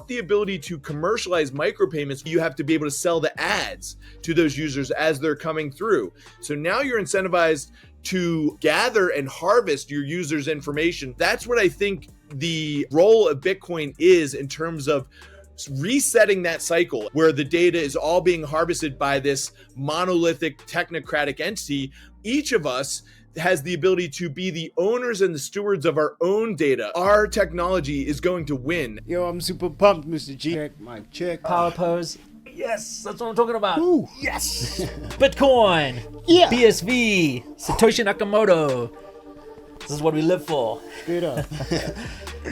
the ability to commercialize micropayments, you have to be able to sell the ads to those users as they're coming through. So now you're incentivized to gather and harvest your users' information. That's what I think the role of Bitcoin is in terms of resetting that cycle where the data is all being harvested by this monolithic technocratic entity. Each of us has the ability to be the owners and the stewards of our own data. Our technology is going to win. Yo, I'm super pumped, Mr. G. Check, mic check. Power pose. Yes, that's what I'm talking about. Ooh. Yes. Bitcoin. Yeah. BSV. Satoshi Nakamoto. This is what we live for. Straight up.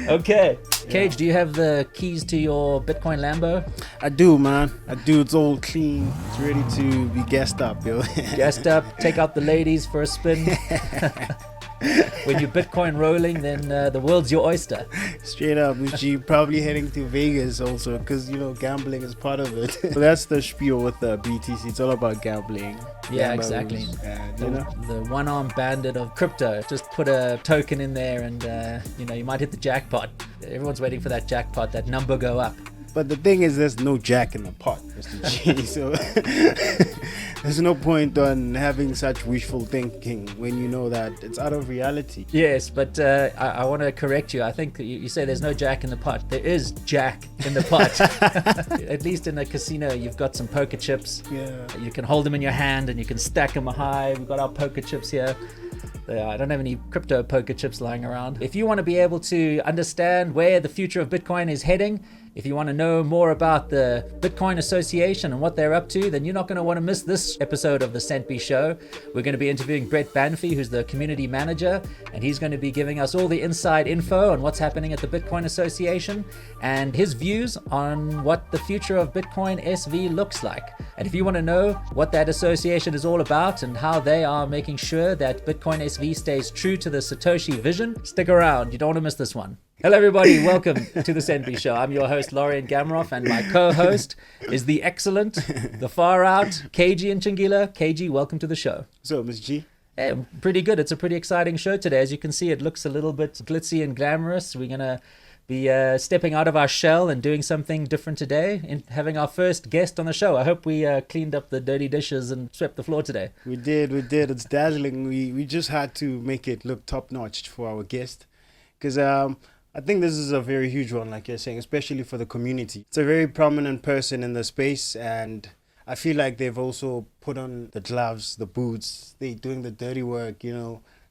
Okay. Kage, do you have the keys to your Bitcoin Lambo? I do, man. I do. It's all clean. It's ready to be gassed up, yo. Gassed up. Take out the ladies for a spin. When you're Bitcoin rolling, then the world's your oyster. Straight up, G. Probably heading to Vegas also, because gambling is part of it. So that's the spiel with the BTC. It's all about gambling. Yeah, Gambling, exactly. and, The one-armed bandit of crypto. Just put a token in there, and you might hit the jackpot. Everyone's waiting for that jackpot, that number go up. But the thing is, there's no jack in the pot, Mr. G. So there's no point on having such wishful thinking when you know that it's out of reality. Yes, but I want to correct you. I think you say there's no jack in the pot. There is jack in the pot. At least in a casino, you've got some poker chips. Yeah. You can hold them in your hand and you can stack them high. We've got our poker chips here. I don't have any crypto poker chips lying around. If you want to be able to understand where the future of Bitcoin is heading, if you want to know more about the Bitcoin Association and what they're up to, then you're not going to want to miss this episode of the Centbee Show. We're going to be interviewing Brett Banfi, who's the community manager, and he's going to be giving us all the inside info on what's happening at the Bitcoin Association and his views on what the future of Bitcoin SV looks like. And if you want to know what that association is all about and how they are making sure that Bitcoin SV stays true to the Satoshi vision, stick around. You don't want to miss this one. Hello everybody, welcome to the Centbee Show. I'm your host Lorien Gamaroff, and my co-host is the excellent, the far out, Kage Ntshingila. Kage, welcome to the show. So, Ms. G? Hey, pretty good. It's a pretty exciting show today. As you can see, it looks a little bit glitzy and glamorous. We're going to be stepping out of our shell and doing something different today, and having our first guest on the show. I hope we cleaned up the dirty dishes and swept the floor today. We did. It's dazzling. We just had to make it look top-notch for our guest, because I think this is a very huge one, like you're saying, especially for the community. It's a very prominent person in the space, and I feel like they've also put on the gloves, the boots, they're doing the dirty work,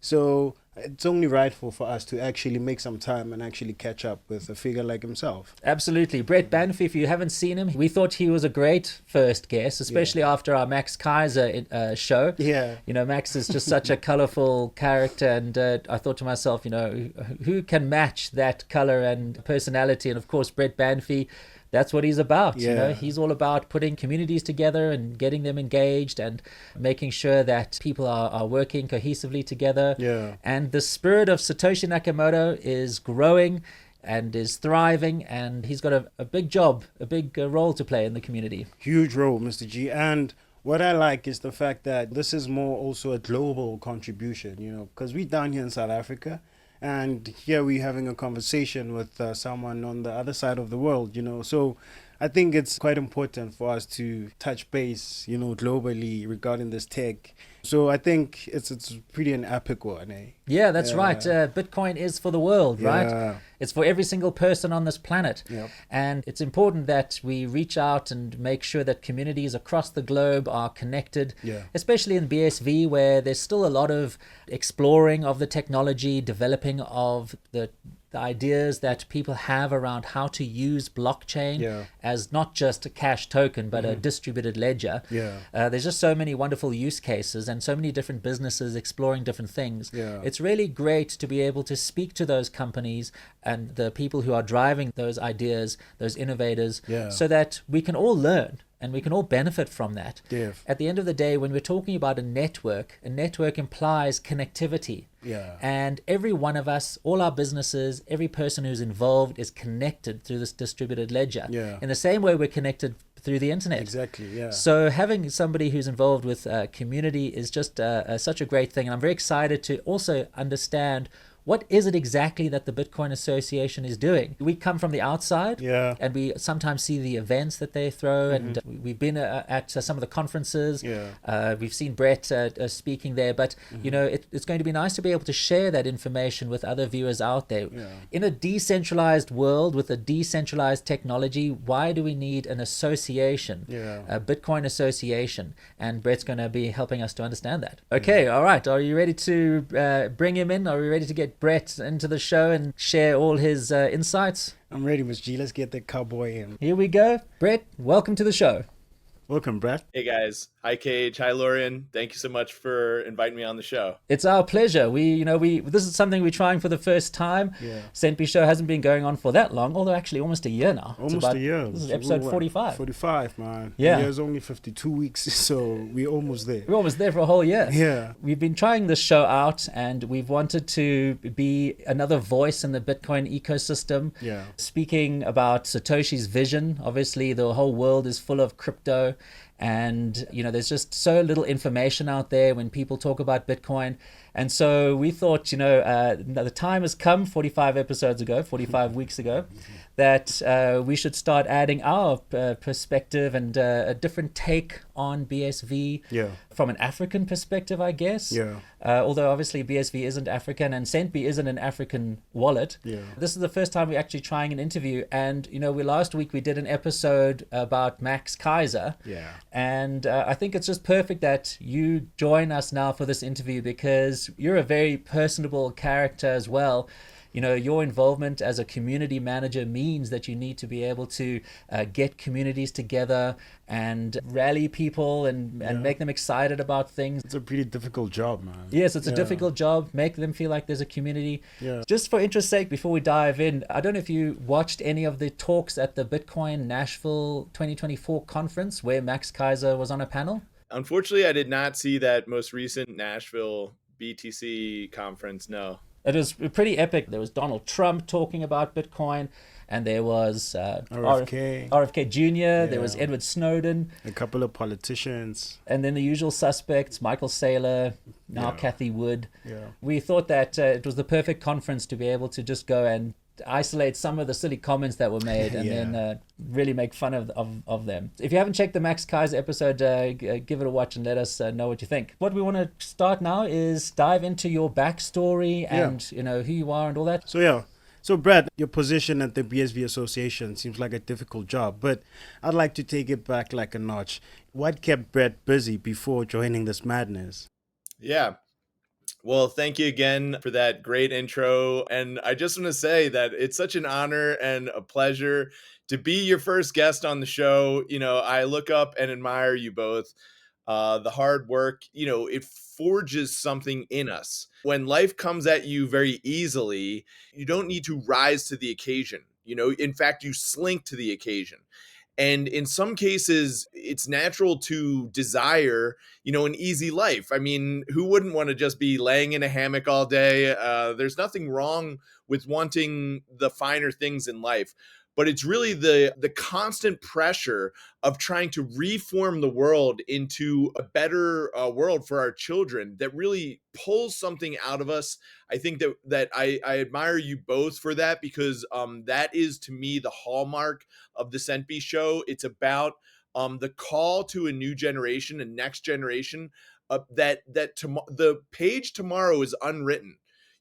So it's only rightful for us to actually make some time and actually catch up with a figure like himself. Absolutely. Brett Banfe, if you haven't seen him, we thought he was a great first guest, especially after our Max Keiser show. Yeah. Max is just such a colorful character, and I thought to myself, who can match that color and personality? And of course, Brett Banfe, that's what he's about. Yeah. He's all about putting communities together and getting them engaged and making sure that people are working cohesively together. Yeah. And the spirit of Satoshi Nakamoto is growing and is thriving, and he's got a big job, a big role to play in the community. Huge role, Mr. G. And what I like is the fact that this is more also a global contribution, because we're down here in South Africa, and here we're having a conversation with someone on the other side of the world, So I think it's quite important for us to touch base, globally regarding this tech. So I think it's pretty an epic one, eh? Yeah, that's right. Bitcoin is for the world, right? It's for every single person on this planet. Yep. And it's important that we reach out and make sure that communities across the globe are connected, especially in BSV, where there's still a lot of exploring of the technology, developing of the ideas that people have around how to use blockchain as not just a cash token, but a distributed ledger. There's just so many wonderful use cases and so many different businesses exploring different things. It's really great to be able to speak to those companies and the people who are driving those ideas, those innovators, so that we can all learn and we can all benefit from that. At the end of the day, when we're talking about a network implies connectivity. And every one of us, all our businesses, every person who's involved is connected through this distributed ledger. In the same way we're connected through the internet. Exactly. So having somebody who's involved with community is just such a great thing. And I'm very excited to also understand what is it exactly that the Bitcoin Association is doing? We come from the outside, and we sometimes see the events that they throw, and we've been at some of the conferences. We've seen Brett speaking there, but it's going to be nice to be able to share that information with other viewers out there. In a decentralized world with a decentralized technology, why do we need an association, a Bitcoin Association? And Brett's going to be helping us to understand that. Okay, all right. Are you ready to bring him in? Are we ready to get Brett into the show and share all his insights? I'm ready, Ms. G. Let's get the cowboy in. Here we go. Brett, welcome to the show. Welcome, Brett. Hey guys. Hi Kage. Hi Lorien. Thank you so much for inviting me on the show. It's our pleasure. We this is something we're trying for the first time. Centbee Show hasn't been going on for that long, although actually almost a year now. Almost a year. This is episode 45. 45, man. Yeah. The year's only 52 weeks, so we're almost there. We're almost there for a whole year. Yeah. We've been trying this show out, and we've wanted to be another voice in the Bitcoin ecosystem. Speaking about Satoshi's vision. Obviously, the whole world is full of crypto. And there's just so little information out there when people talk about Bitcoin. And so we thought, the time has come 45 weeks ago, that we should start adding our perspective and a different take on BSV from an African perspective, I guess. Although obviously BSV isn't African and Centbee isn't an African wallet. This is the first time we're actually trying an interview. And, last week we did an episode about Max Keiser. And I think it's just perfect that you join us now for this interview, because you're a very personable character as well. Your involvement as a community manager means that you need to be able to get communities together and rally people and make them excited about things. It's a pretty difficult job, man. Yes, it's a difficult job. Make them feel like there's a community. Just for interest's sake, before we dive in, I don't know if you watched any of the talks at the Bitcoin Nashville 2024 conference where Max Keiser was on a panel. Unfortunately, I did not see that most recent Nashville BTC conference, no. It was pretty epic. There was Donald Trump talking about Bitcoin, and there was RFK Jr., there was Edward Snowden. A couple of politicians. And then the usual suspects, Michael Saylor, now Kathy Wood. We thought that it was the perfect conference to be able to just go and isolate some of the silly comments that were made and then really make fun of them. If you haven't checked the Max Keiser episode, give it a watch and let us know what you think. What we want to start now is dive into your backstory and who you are and all that. So Brett, your position at the BSV Association seems like a difficult job, but I'd like to take it back like a notch. What kept Brett busy before joining this madness? Well, thank you again for that great intro. And I just want to say that it's such an honor and a pleasure to be your first guest on the show. I look up and admire you both. The hard work, it forges something in us. When life comes at you very easily, you don't need to rise to the occasion. In fact, you slink to the occasion. And in some cases, it's natural to desire, an easy life. I mean, who wouldn't want to just be laying in a hammock all day? There's nothing wrong with wanting the finer things in life. But it's really the constant pressure of trying to reform the world into a better world for our children that really pulls something out of us. I think that I admire you both for that, because that is, to me, the hallmark of the Centbee Show. It's about the call to a new generation, a next generation, the page tomorrow is unwritten.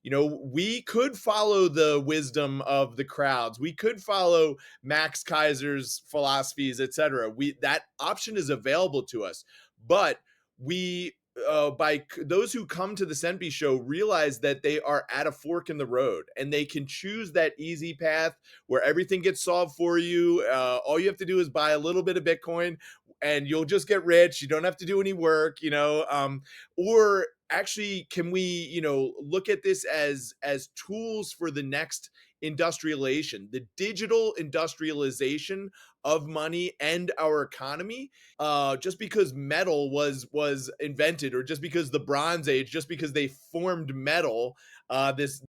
We could follow the wisdom of the crowds. We could follow Max Keiser's philosophies, etc. That option is available to us. But by those who come to the Centbee Show realize that they are at a fork in the road, and they can choose that easy path where everything gets solved for you. All you have to do is buy a little bit of Bitcoin, and you'll just get rich. You don't have to do any work, or actually, can we, look at this as tools for the next industrialization, the digital industrialization of money and our economy? Just because metal was invented, or just because the Bronze Age, just because they formed metal, this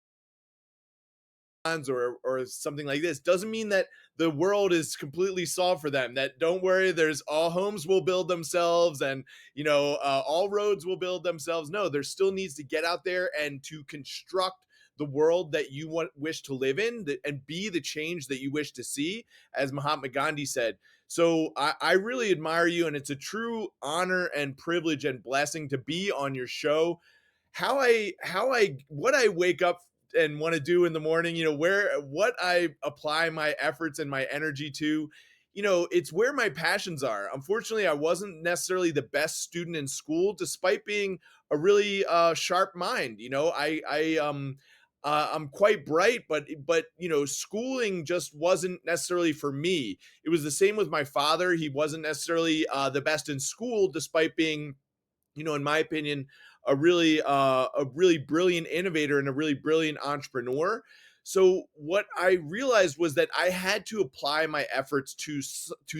or something like this, doesn't mean that the world is completely solved for them. That, don't worry, there's all homes will build themselves, and all roads will build themselves. No, there still needs to get out there and to construct the world that you wish to live in, and be the change that you wish to see, as Mahatma Gandhi said. So I really admire you, and it's a true honor and privilege and blessing to be on your show. What I wake up and want to do in the morning, what I apply my efforts and my energy to, it's where my passions are. Unfortunately, I wasn't necessarily the best student in school, despite being a really sharp mind. I'm quite bright, but schooling just wasn't necessarily for me. It was the same with my father. He wasn't necessarily the best in school, despite being, in my opinion, a really brilliant innovator and a really brilliant entrepreneur. So what I realized was that I had to apply my efforts to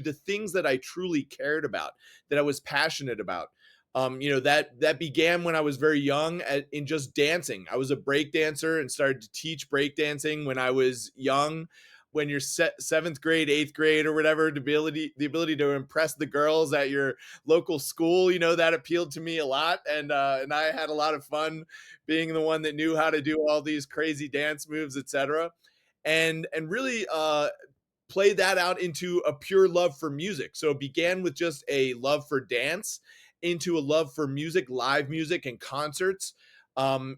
the things that I truly cared about, that I was passionate about. That began when I was very young in just dancing. I was a breakdancer and started to teach breakdancing when I was young. When you're seventh grade, eighth grade, or whatever, the ability to impress the girls at your local school, that appealed to me a lot, and I had a lot of fun being the one that knew how to do all these crazy dance moves, etc. And really play that out into a pure love for music. So it began with just a love for dance, into a love for music, live music, and concerts.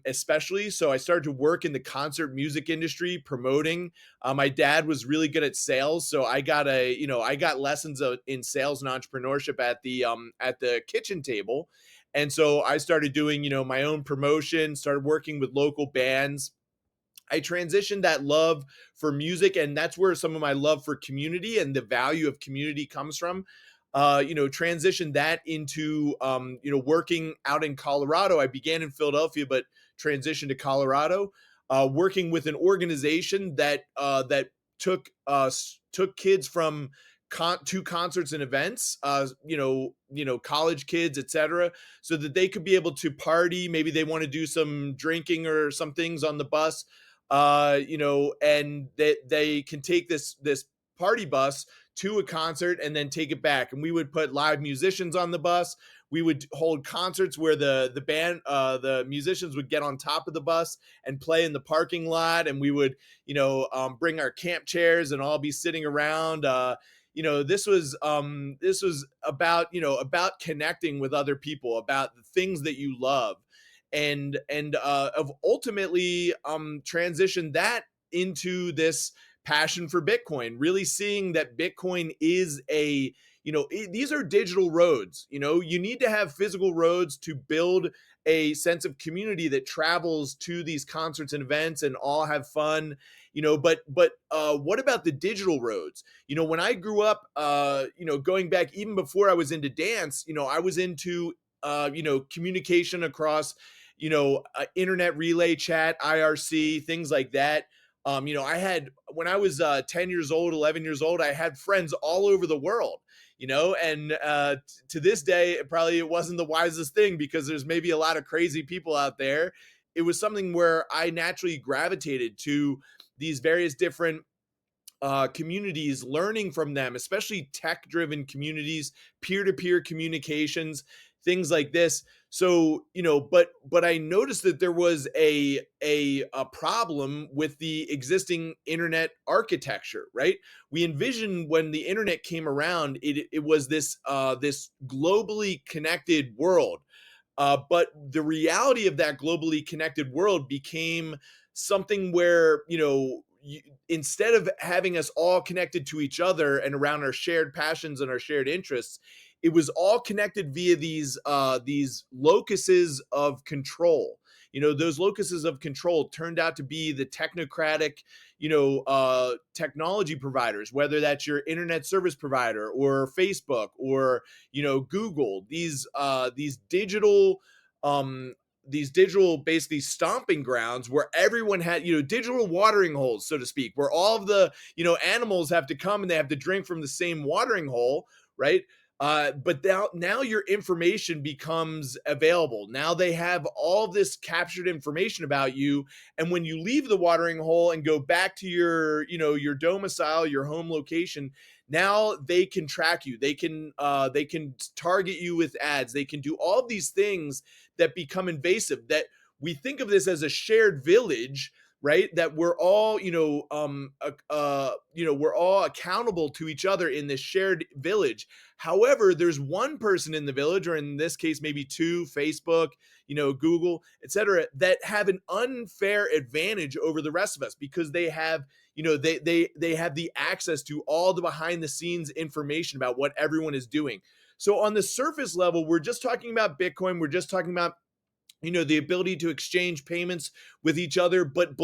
Especially. So I started to work in the concert music industry, promoting. My dad was really good at sales, so I got lessons in sales and entrepreneurship at the kitchen table, and so I started doing my own promotion, started working with local bands. I transitioned that love for music, and that's where some of my love for community and the value of community comes from. Transition that into, working out in Colorado. I began in Philadelphia, but transitioned to Colorado, working with an organization that took kids from to concerts and events, college kids, etc., so that they could be able to party. Maybe they want to do some drinking or some things on the bus, and they can take this party bus to a concert and then take it back. And we would put live musicians on the bus. We would hold concerts where the musicians would get on top of the bus and play in the parking lot. And we would, bring our camp chairs and all be sitting around. This was about connecting with other people, about the things that you love, and of ultimately transition that into this passion for Bitcoin, really seeing that Bitcoin is these are digital roads. You need to have physical roads to build a sense of community that travels to these concerts and events and all have fun, but what about the digital roads? When I grew up, going back even before I was into dance, I was into communication across, internet relay chat, IRC, things like that. I had, when I was 10 years old, 11 years old, I had friends all over the world, and to this day, it wasn't the wisest thing, because there's maybe a lot of crazy people out there. It was something where I naturally gravitated to these various different communities, learning from them, especially tech-driven communities, peer-to-peer communications, things like this. So, but I noticed that there was a problem with the existing internet architecture, right? We envisioned when the internet came around, it was this globally connected world. But the reality of that globally connected world became something where, instead of having us all connected to each other and around our shared passions and our shared interests, it was all connected via these locuses of control. Those locuses of control turned out to be the technocratic, technology providers, whether that's your internet service provider or Facebook or, Google. These digital basically stomping grounds where everyone had, digital watering holes, so to speak, where all of the, animals have to come and they have to drink from the same watering hole, right? But now your information becomes available. Now they have all this captured information about you. And when you leave the watering hole and go back to your domicile, your home location, now they can track you. They can target you with ads. They can do all of these things that become invasive, that we think of this as a shared village, right? That we're all, we're all accountable to each other in this shared village. However, there's one person in the village, or in this case, maybe two, Facebook, Google, et cetera, that have an unfair advantage over the rest of us because they have, they have the access to all the behind the scenes information about what everyone is doing. So on the surface level, we're just talking about Bitcoin. We're just talking about the ability to exchange payments with each other. But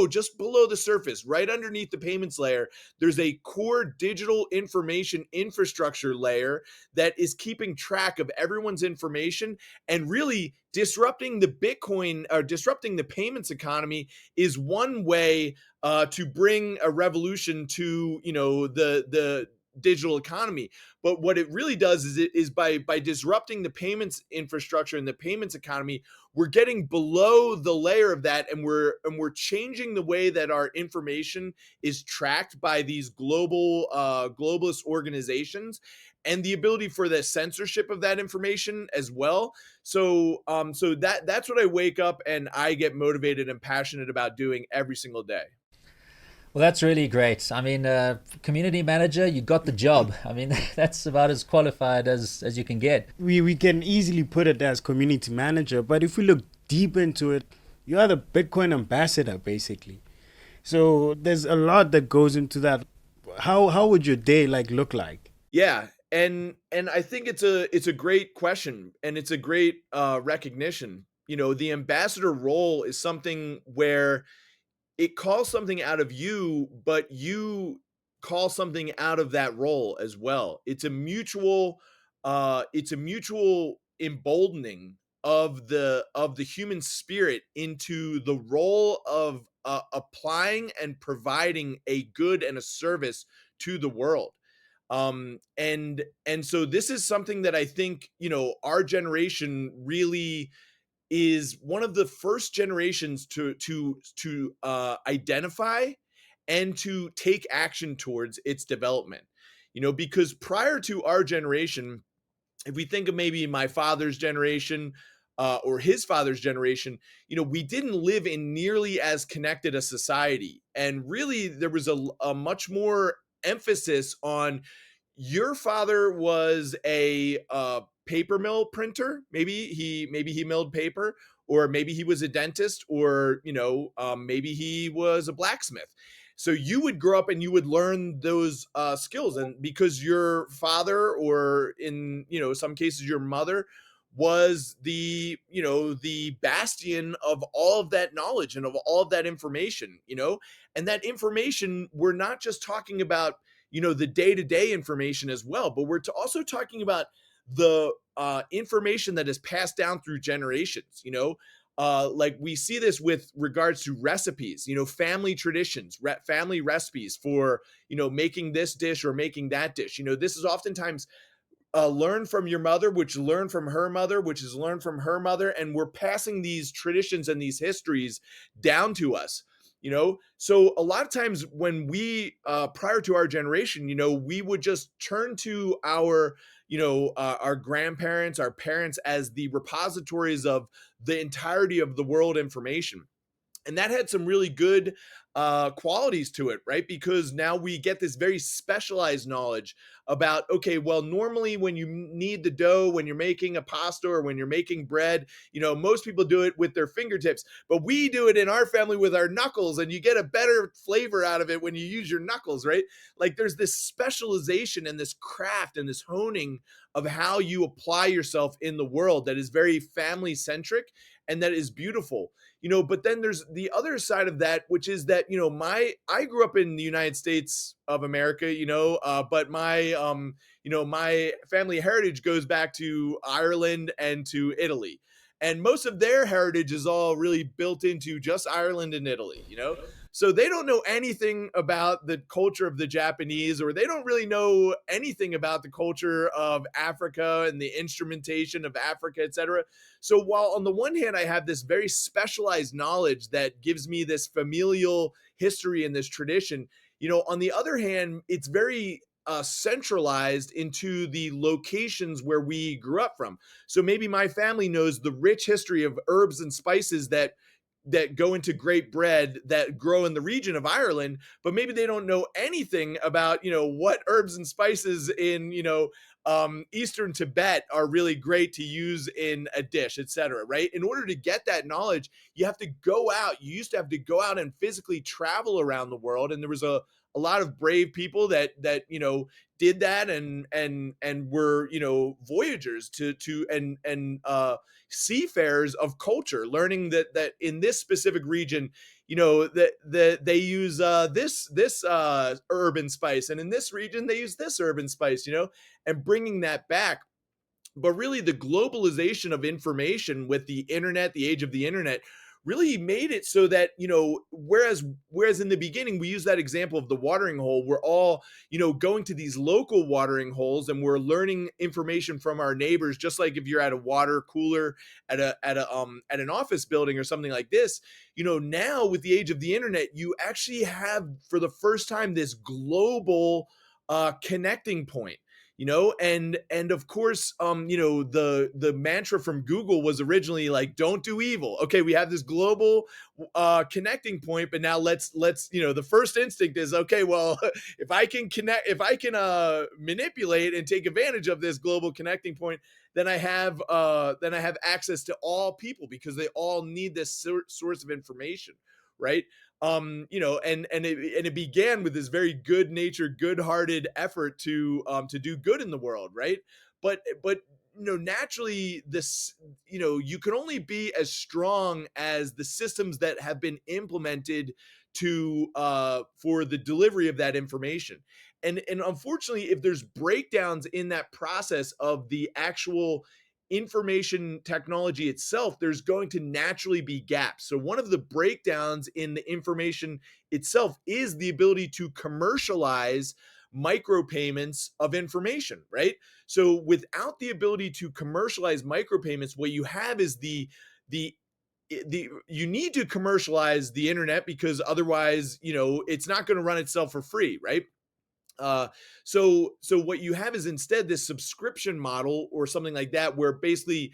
just below the surface, right underneath the payments layer, there's a core digital information infrastructure layer that is keeping track of everyone's information, and really disrupting the Bitcoin, or disrupting the payments economy is one way to bring a revolution to, the digital economy. But what it really does is by disrupting the payments infrastructure and the payments economy, we're getting below the layer of that, and we're changing the way that our information is tracked by these globalist organizations, and the ability for the censorship of that information as well. So that's what I wake up and I get motivated and passionate about doing every single day. Well, that's really great. I mean, community manager, you got the job. I mean, that's about as qualified as you can get. We can easily put it as community manager, but if we look deep into it, you are the Bitcoin ambassador, basically. So there's a lot that goes into that. How would your day look like? Yeah, and I think it's a great question, and it's a great recognition. The ambassador role is something where it calls something out of you, but you call something out of that role as well. It's a mutual emboldening of the human spirit into the role of applying and providing a good and a service to the world. And so this is something that I think, our generation really is one of the first generations to identify and to take action towards its development. Because prior to our generation, if we think of maybe my father's generation, or his father's generation, we didn't live in nearly as connected a society, and really there was a much more emphasis on, your father was a paper mill printer. Maybe he milled paper, or maybe he was a dentist, or maybe he was a blacksmith. So you would grow up and you would learn those skills, and because your father, or in some cases your mother, was the bastion of all of that knowledge and of all of that information, and that information, we're not just talking about the day-to-day information as well, but we're also talking about the information that is passed down through generations. Like we see this with regards to recipes, family traditions, family recipes for making this dish or making that dish. This is oftentimes learn from your mother, which learned from her mother, which is learned from her mother, and we're passing these traditions and these histories down to us. So a lot of times when we prior to our generation, we would just turn to our grandparents, our parents, as the repositories of the entirety of the world information. And that had some really good qualities to it, right? Because now we get this very specialized knowledge about, okay, well, normally when you need the dough, when you're making a pasta or when you're making bread, most people do it with their fingertips, but we do it in our family with our knuckles, and you get a better flavor out of it when you use your knuckles, right? Like there's this specialization and this craft and this honing of how you apply yourself in the world that is very family centric, and that is beautiful. But then there's the other side of that, which is that, I grew up in the United States of America, but my family heritage goes back to Ireland and to Italy. And most of their heritage is all really built into just Ireland and Italy, So they don't know anything about the culture of the Japanese, or they don't really know anything about the culture of Africa and the instrumentation of Africa, et cetera. So while on the one hand, I have this very specialized knowledge that gives me this familial history and this tradition, on the other hand, it's very centralized into the locations where we grew up from. So maybe my family knows the rich history of herbs and spices that that go into great bread that grow in the region of Ireland, but maybe they don't know anything about, what herbs and spices in, Eastern Tibet are really great to use in a dish, etc. Right? In order to get that knowledge, you have to go out. You used to have to go out and physically travel around the world, and there was a lot of brave people that did that and were voyagers and seafarers of culture, learning that in this specific region, that they use this herb and spice, and in this region they use this herb and spice, and bringing that back. But really, the globalization of information with the internet, the age of the internet, really made it so that, whereas in the beginning, we use that example of the watering hole, we're all, going to these local watering holes and we're learning information from our neighbors, just like if you're at a water cooler at an office building or something like this. Now with the age of the internet, you actually have for the first time this global connecting point. And of course, the mantra from Google was originally like, don't do evil. Okay, we have this global connecting point, but now let's the first instinct is, okay, well, if I can manipulate and take advantage of this global connecting point, then I have access to all people, because they all need this source of information, right? And it began with this very good-natured, good-hearted effort to do good in the world, right? But naturally, this, you can only be as strong as the systems that have been implemented to for the delivery of that information. And unfortunately, if there's breakdowns in that process of the actual information technology itself, there's going to naturally be gaps. So one of the breakdowns in the information itself is the ability to commercialize micropayments of information, right? So without the ability to commercialize micropayments, what you have is the you need to commercialize the internet, because otherwise, it's not going to run itself for free, right? So what you have is instead this subscription model or something like that, where basically,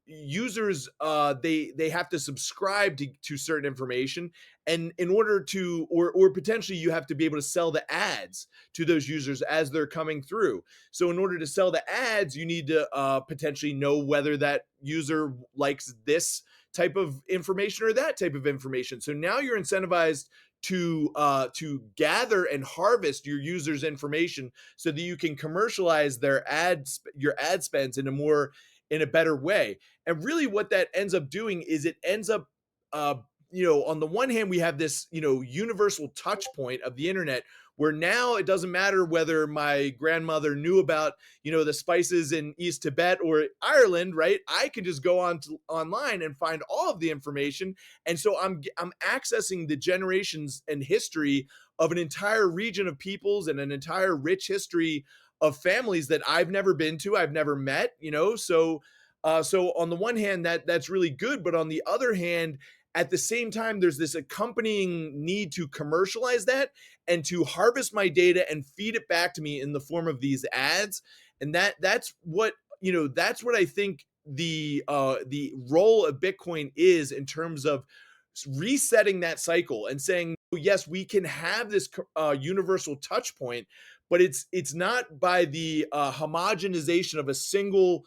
users, they have to subscribe to certain information, and in order to, or potentially you have to be able to sell the ads to those users as they're coming through. So in order to sell the ads, you need to potentially know whether that user likes this type of information or that type of information. So now you're incentivized to gather and harvest your users' information so that you can commercialize your ad spends in a better way. And really what that ends up doing is it ends up on the one hand, we have this universal touch point of the internet, where now it doesn't matter whether my grandmother knew about the spices in East Tibet or Ireland, right? I can just go online and find all of the information, and so I'm accessing the generations and history of an entire region of peoples and an entire rich history of families that I've never been to, I've never met. So on the one hand, that's really good, but on the other hand, at the same time, there's this accompanying need to commercialize that and to harvest my data and feed it back to me in the form of these ads. And that's what I think the role of Bitcoin is in terms of resetting that cycle and saying, yes, we can have this universal touch point, but it's not by the homogenization of a single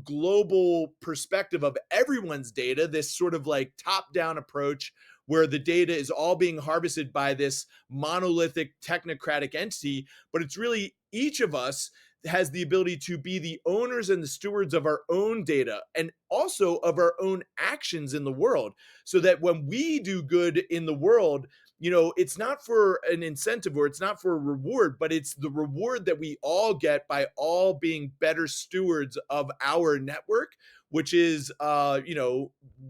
global perspective of everyone's data, this sort of like top-down approach where the data is all being harvested by this monolithic technocratic entity, but it's really each of us has the ability to be the owners and the stewards of our own data and also of our own actions in the world, so that when we do good in the world, it's not for an incentive or it's not for a reward, but it's the reward that we all get by all being better stewards of our network, which is,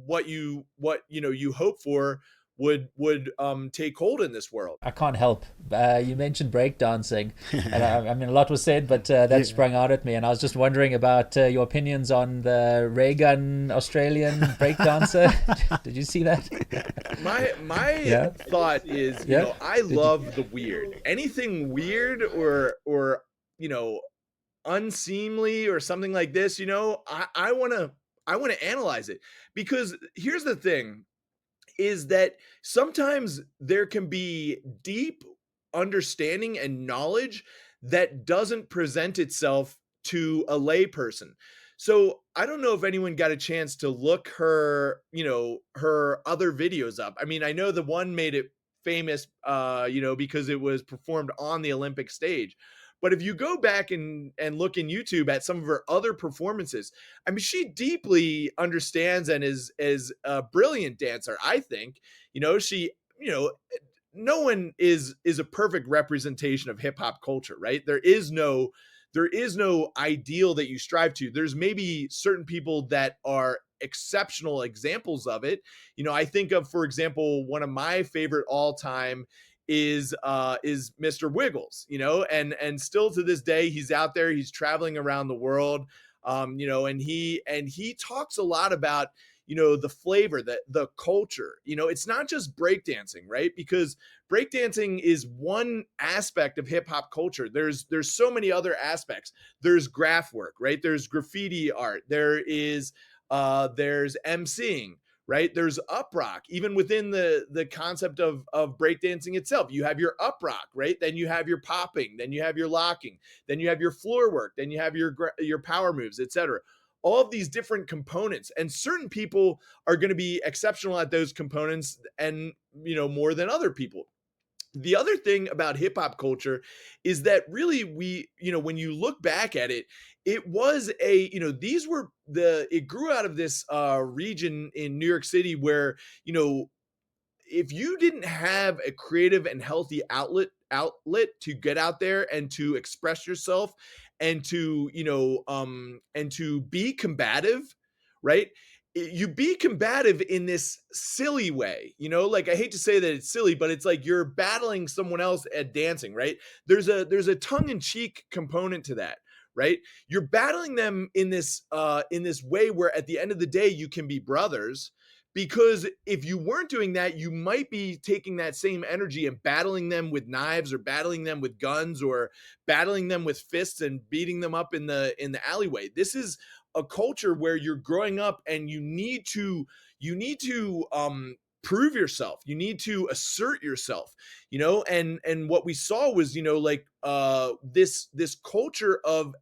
what you hope for would take hold in this world. I can't help. You mentioned breakdancing, and I mean, a lot was said, but that sprung out at me, and I was just wondering about your opinions on the Reagan Australian breakdancer. Did you see that? My thought is, I love the weird. Anything weird or unseemly or something like this, I want I want to analyze it, because here's the thing, is that sometimes there can be deep understanding and knowledge that doesn't present itself to a layperson. So I don't know if anyone got a chance to look her, her other videos up. I mean, I know the one made it famous, because it was performed on the Olympic stage. But if you go back and look in YouTube at some of her other performances, I mean, she deeply understands and is a brilliant dancer, I think. She, no one is a perfect representation of hip hop culture, right? There is no ideal that you strive to. There's maybe certain people that are exceptional examples of it. I think of, for example, one of my favorite all time is Mr. Wiggles, and still to this day he's out there, he's traveling around the world, and he talks a lot about the flavor, the culture. It's not just breakdancing, right? Because breakdancing is one aspect of hip hop culture. There's so many other aspects. There's graph work, right? There's graffiti art. There's emceeing, right? There's up rock. Even within the concept of breakdancing itself, you have your up rock, right? Then you have your popping, then you have your locking, then you have your floor work, then you have your power moves, etc. All of these different components, and certain people are going to be exceptional at those components, and more than other people. The other thing about hip hop culture is that really when you look back at it, it was it grew out of this region in New York City where, if you didn't have a creative and healthy outlet to get out there and to express yourself, and to and to be combative, right? You be combative in this silly way, like, I hate to say that it's silly, but it's like you're battling someone else at dancing, right? There's a tongue-in-cheek component to that, right? You're battling them in this way where at the end of the day you can be brothers. Because if you weren't doing that, you might be taking that same energy and battling them with knives, or battling them with guns, or battling them with fists and beating them up in the alleyway. This is a culture where you're growing up, and you need to prove yourself. You need to assert yourself. And what we saw was, like, this culture of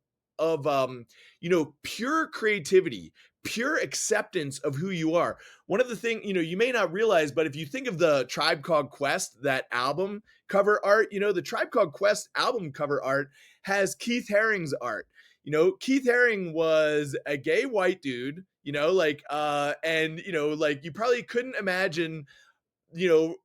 pure creativity, pure acceptance of who you are. One of the things, you may not realize, but if you think of the Tribe Called Quest, that album cover art, the Tribe Called Quest album cover art has Keith Haring's art. Keith Haring was a gay white dude, and like, you probably couldn't imagine,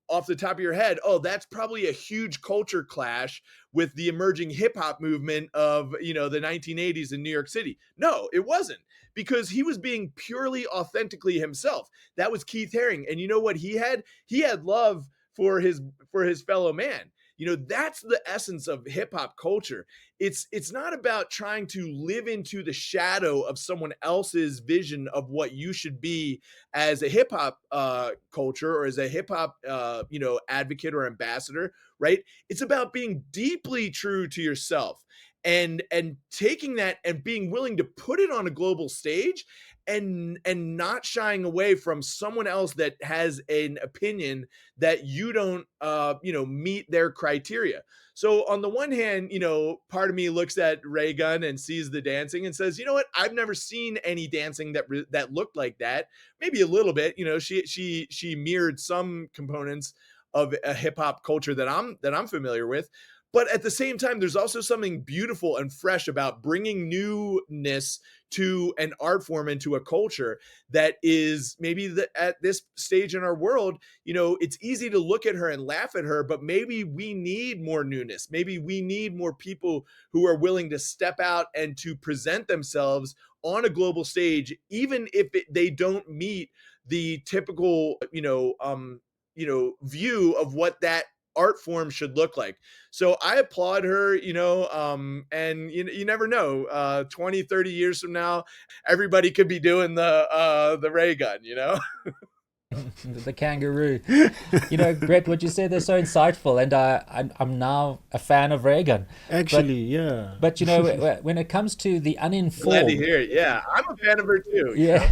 off the top of your head, oh, that's probably a huge culture clash with the emerging hip hop movement of, the 1980s in New York City. No, it wasn't, because he was being purely authentically himself. That was Keith Haring. And you know what he had? He had love for his fellow man. That's the essence of hip hop culture. It's not about trying to live into the shadow of someone else's vision of what you should be as a hip hop culture, or as a hip hop advocate or ambassador, right? It's about being deeply true to yourself, and taking that and being willing to put it on a global stage, and not shying away from someone else that has an opinion that you don't meet their criteria. So on the one hand, part of me looks at Ray Gun and sees the dancing and says, you know what, I've never seen any dancing that looked like that. Maybe a little bit, she mirrored some components of a hip hop culture that I'm familiar with. But at the same time, there's also something beautiful and fresh about bringing newness to an art form and to a culture that is maybe at this stage in our world, it's easy to look at her and laugh at her, but maybe we need more newness. Maybe we need more people who are willing to step out and to present themselves on a global stage, even if they don't meet the typical, view of what that art form should look like. So I applaud her, and you never know, 20, 30 years from now, everybody could be doing the ray gun, The kangaroo. Brett, what you said is so insightful, and I'm now a fan of Reagan. Actually, yeah. But when it comes to the uninformed, glad to hear it. Yeah, I'm a fan of her too. Yeah,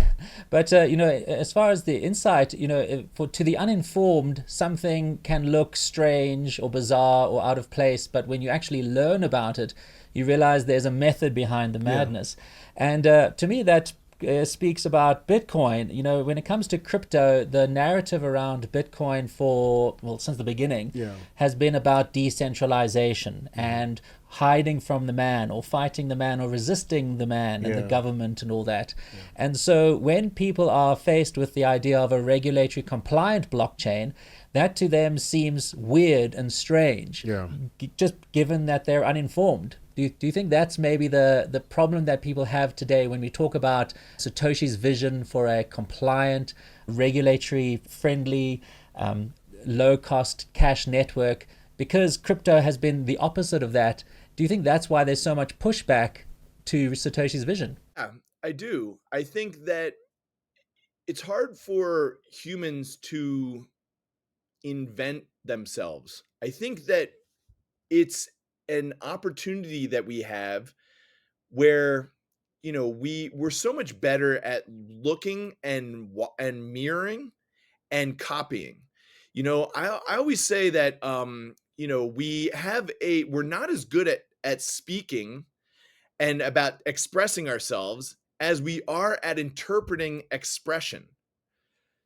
but as far as the insight, to the uninformed, something can look strange or bizarre or out of place, but when you actually learn about it, you realize there's a method behind the madness. And to me, that speaks about Bitcoin. When it comes to crypto, the narrative around Bitcoin since the beginning has been about decentralization and hiding from the man or fighting the man or resisting the man and the government and all that. And so when people are faced with the idea of a regulatory compliant blockchain, that to them seems weird and strange, just given that they're uninformed. Do you think that's maybe the problem that people have today when we talk about Satoshi's vision for a compliant, regulatory friendly, low-cost cash network? Because crypto has been the opposite of that. Do you think that's why there's so much pushback to Satoshi's vision? Yeah, I do. I think that it's hard for humans to invent themselves. I think that it's an opportunity that we have where we're so much better at looking and mirroring and copying. I always say that we're not as good at speaking and about expressing ourselves as we are at interpreting expression.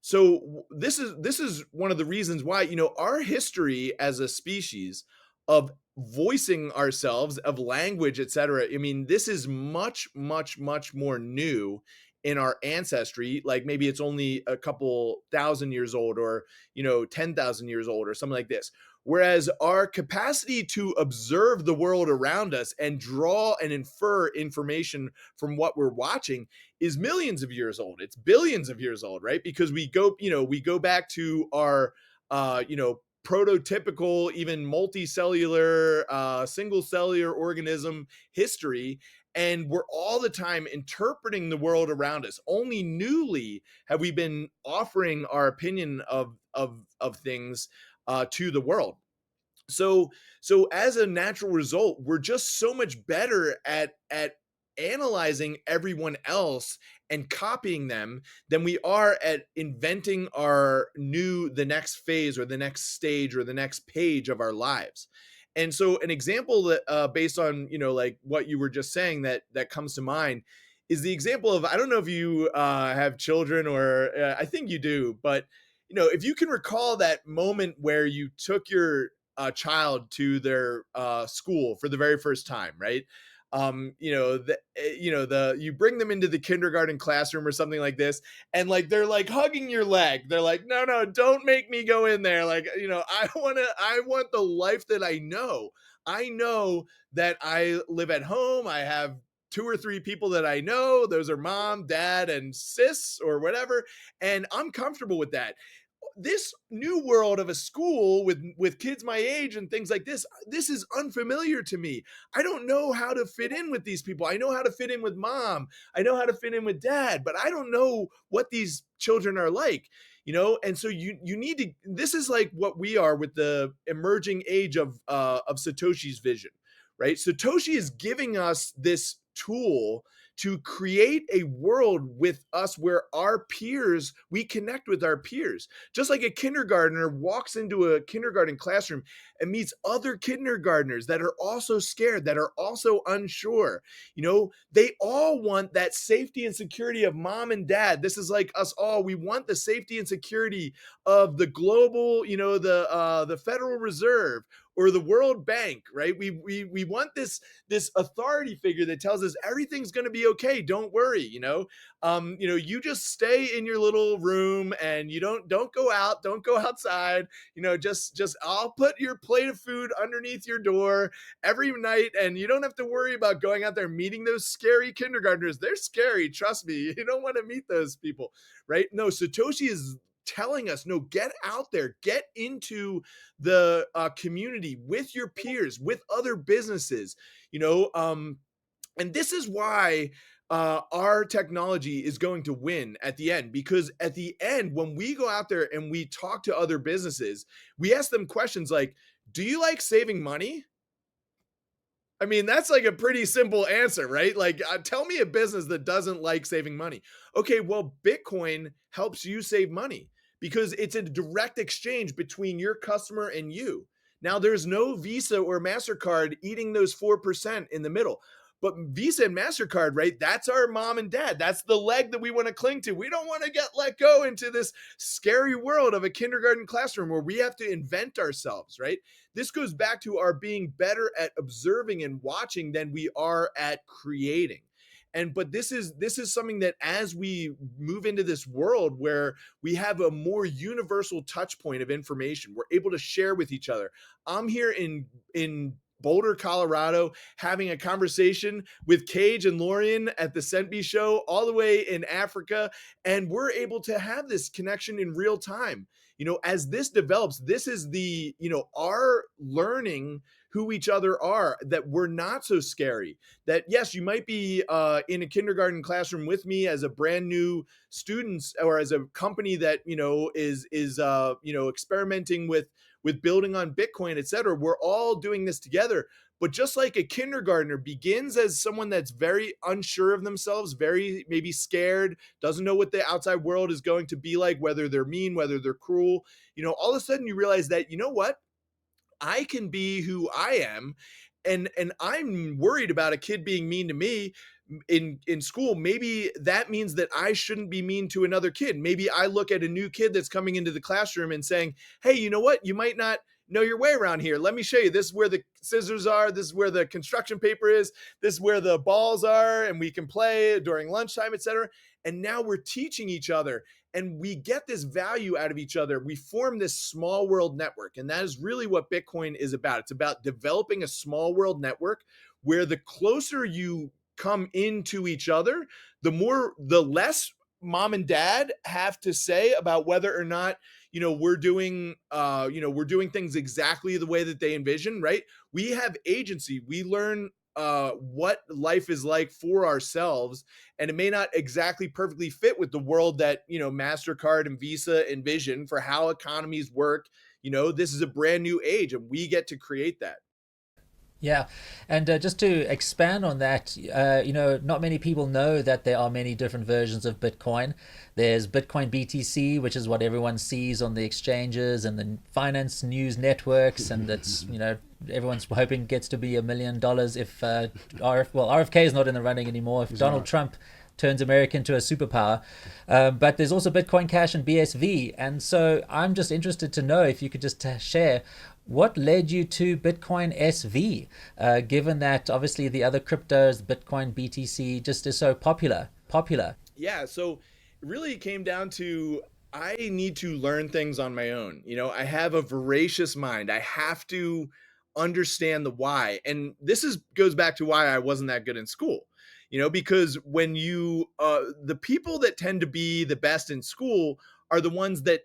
So this is one of the reasons why our history as a species of voicing ourselves, of language, etc. I mean, this is much more new in our ancestry. Like maybe it's only a couple thousand years old, or 10,000 years old, or something like this. Whereas our capacity to observe the world around us and draw and infer information from what we're watching is millions of years old. It's billions of years old, right? Because we go back to our prototypical, even multicellular, single cellular organism history, and we're all the time interpreting the world around us. Only newly have we been offering our opinion of things to the world. So as a natural result, we're just so much better at analyzing everyone else and copying them than we are at inventing the next phase or the next stage or the next page of our lives. And so an example that based on like what you were just saying that comes to mind is the example of, I don't know if you have children, or I think you do, but if you can recall that moment where you took your child to their school for the very first time, right? You bring them into the kindergarten classroom or something like this, and like they're like hugging your leg. They're like, no, don't make me go in there. Like, I want the life that I know. I know that I live at home. I have 2 or 3 people that I know. Those are mom, dad, and sis or whatever. And I'm comfortable with that. This new world of a school with kids my age and things like this is unfamiliar to me. I don't know how to fit in with these people. I know how to fit in with mom. I know how to fit in with dad, but I don't know what these children are like, and so you need to, this is like what we are with the emerging age of Satoshi's vision, right? Satoshi is giving us this tool to create a world with us where we connect with our peers. Just like a kindergartner walks into a kindergarten classroom and meets other kindergartners that are also scared, that are also unsure. They all want that safety and security of mom and dad. This is like us all. We want the safety and security of the global, the Federal Reserve or the World Bank, right? We want this authority figure that tells us everything's going to be okay. Don't worry, you just stay in your little room and you don't go out, don't go outside, just I'll put your plate of food underneath your door every night, and you don't have to worry about going out there meeting those scary kindergartners. They're scary, trust me. You don't want to meet those people, right? No, Satoshi is telling us, no, get out there, get into the community with your peers, with other businesses, and this is why our technology is going to win at the end, because at the end, when we go out there and we talk to other businesses, we ask them questions like, do you like saving money? I mean, that's like a pretty simple answer, right? Like, tell me a business that doesn't like saving money. Okay, well, Bitcoin helps you save money because it's a direct exchange between your customer and you. Now, there's no Visa or MasterCard eating those 4% in the middle. But Visa and MasterCard, right? That's our mom and dad. That's the leg that we want to cling to. We don't want to get let go into this scary world of a kindergarten classroom where we have to invent ourselves, right? This goes back to our being better at observing and watching than we are at creating. But this is something that, as we move into this world where we have a more universal touch point of information, we're able to share with each other. I'm here in Boulder, Colorado, having a conversation with Kage and Lorien at the Centbee Show all the way in Africa. And we're able to have this connection in real time. As this develops, this is our learning who each other are, that we're not so scary. That yes, you might be in a kindergarten classroom with me as a brand new student, or as a company that is experimenting with building on Bitcoin, et cetera. We're all doing this together. But just like a kindergartner begins as someone that's very unsure of themselves, very maybe scared, doesn't know what the outside world is going to be like, whether they're mean, whether they're cruel, all of a sudden you realize that, what? I can be who I am. And I'm worried about a kid being mean to me in school. Maybe that means that I shouldn't be mean to another kid. Maybe I look at a new kid that's coming into the classroom and saying, hey, you know what? You might not know your way around here. Let me show you. This is where the scissors are. This is where the construction paper is. This is where the balls are. And we can play during lunchtime, etc. And now we're teaching each other, and we get this value out of each other. We form this small world network. And that is really what Bitcoin is about. It's about developing a small world network where the closer you come into each other, the less mom and dad have to say about whether or not we're doing things exactly the way that they envision, right? We have agency. We learn what life is like for ourselves, and it may not exactly perfectly fit with the world that MasterCard and Visa envision for how economies work. This is a brand new age, and we get to create that. Yeah, and just to expand on that, not many people know that there are many different versions of Bitcoin. There's Bitcoin BTC, which is what everyone sees on the exchanges and the finance news networks, and that's everyone's hoping gets to be $1 million if RFK is not in the running anymore. If Donald Trump turns America into a superpower. But there's also Bitcoin Cash and BSV. And so I'm just interested to know if you could just share what led you to Bitcoin SV, given that obviously the other cryptos, Bitcoin, BTC, just is so popular. Yeah, so it really came down to, I need to learn things on my own. I have a voracious mind. I have to understand the why. And this goes back to why I wasn't that good in school. Because when the people that tend to be the best in school are the ones that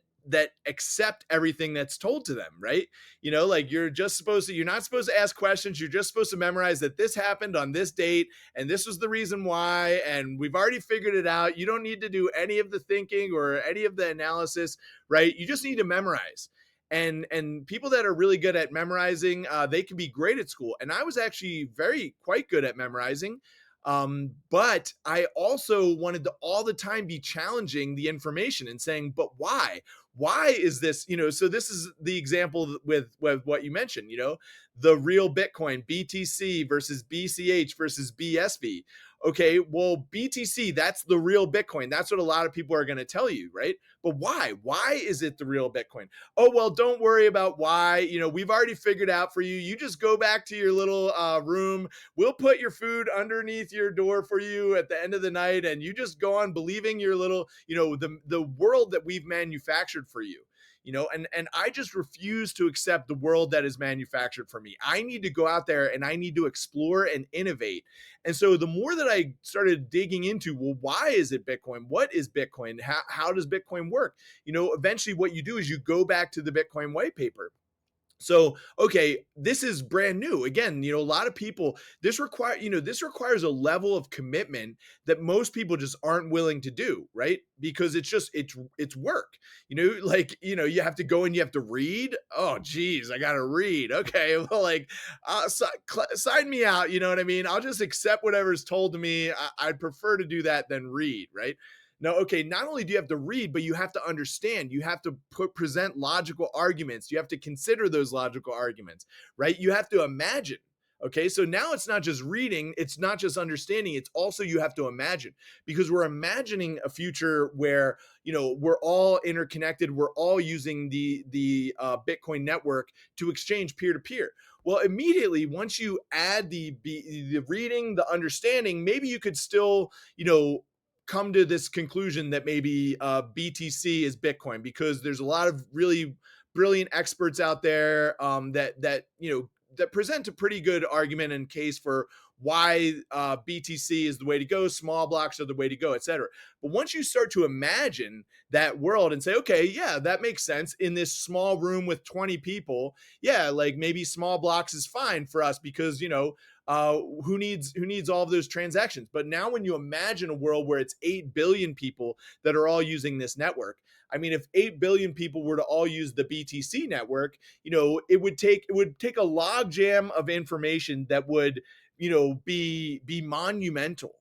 accept everything that's told to them, right? Like you're not supposed to ask questions. You're just supposed to memorize that this happened on this date and this was the reason why, and we've already figured it out. You don't need to do any of the thinking or any of the analysis, right? You just need to memorize. And people that are really good at memorizing, they can be great at school. And I was actually quite good at memorizing. But I also wanted to all the time be challenging the information and saying, but why? Why is this, so this is the example with what you mentioned, the real Bitcoin, BTC versus BCH versus BSV. Okay, well, BTC, that's the real Bitcoin. That's what a lot of people are going to tell you, right? But why? Why is it the real Bitcoin? Oh, well, don't worry about why. We've already figured out for you. You just go back to your little room. We'll put your food underneath your door for you at the end of the night. And you just go on believing your little, the world that we've manufactured for you. And I just refuse to accept the world that is manufactured for me. I need to go out there and I need to explore and innovate. And so the more that I started digging into, well, why is it Bitcoin? What is Bitcoin? How does Bitcoin work? Eventually what you do is you go back to the Bitcoin white paper. So, okay, this is brand new. Again, a lot of people, this requires a level of commitment that most people just aren't willing to do, right? Because it's work. You have to go and you have to read. Oh, geez, I got to read. Okay, well, like, sign me out. You know what I mean? I'll just accept whatever's told to me. I'd prefer to do that than read, right? No, okay, not only do you have to read, but you have to understand. You have to present logical arguments. You have to consider those logical arguments, right? You have to imagine. Okay, so now it's not just reading, it's not just understanding, it's also you have to imagine, because we're imagining a future where, we're all interconnected, we're all using the Bitcoin network to exchange peer to peer. Well, immediately once you add the reading, the understanding, maybe you could still, come to this conclusion that maybe BTC is Bitcoin, because there's a lot of really brilliant experts out there that present a pretty good argument and case for why BTC is the way to go, small blocks are the way to go, et cetera. But once you start to imagine that world and say, okay, yeah, that makes sense in this small room with 20 people. Yeah, like maybe small blocks is fine for us because, who needs all of those transactions? But now when you imagine a world where it's 8 billion people that are all using this network, I mean, if 8 billion people were to all use the BTC network, it would take a log jam of information that would, be monumental.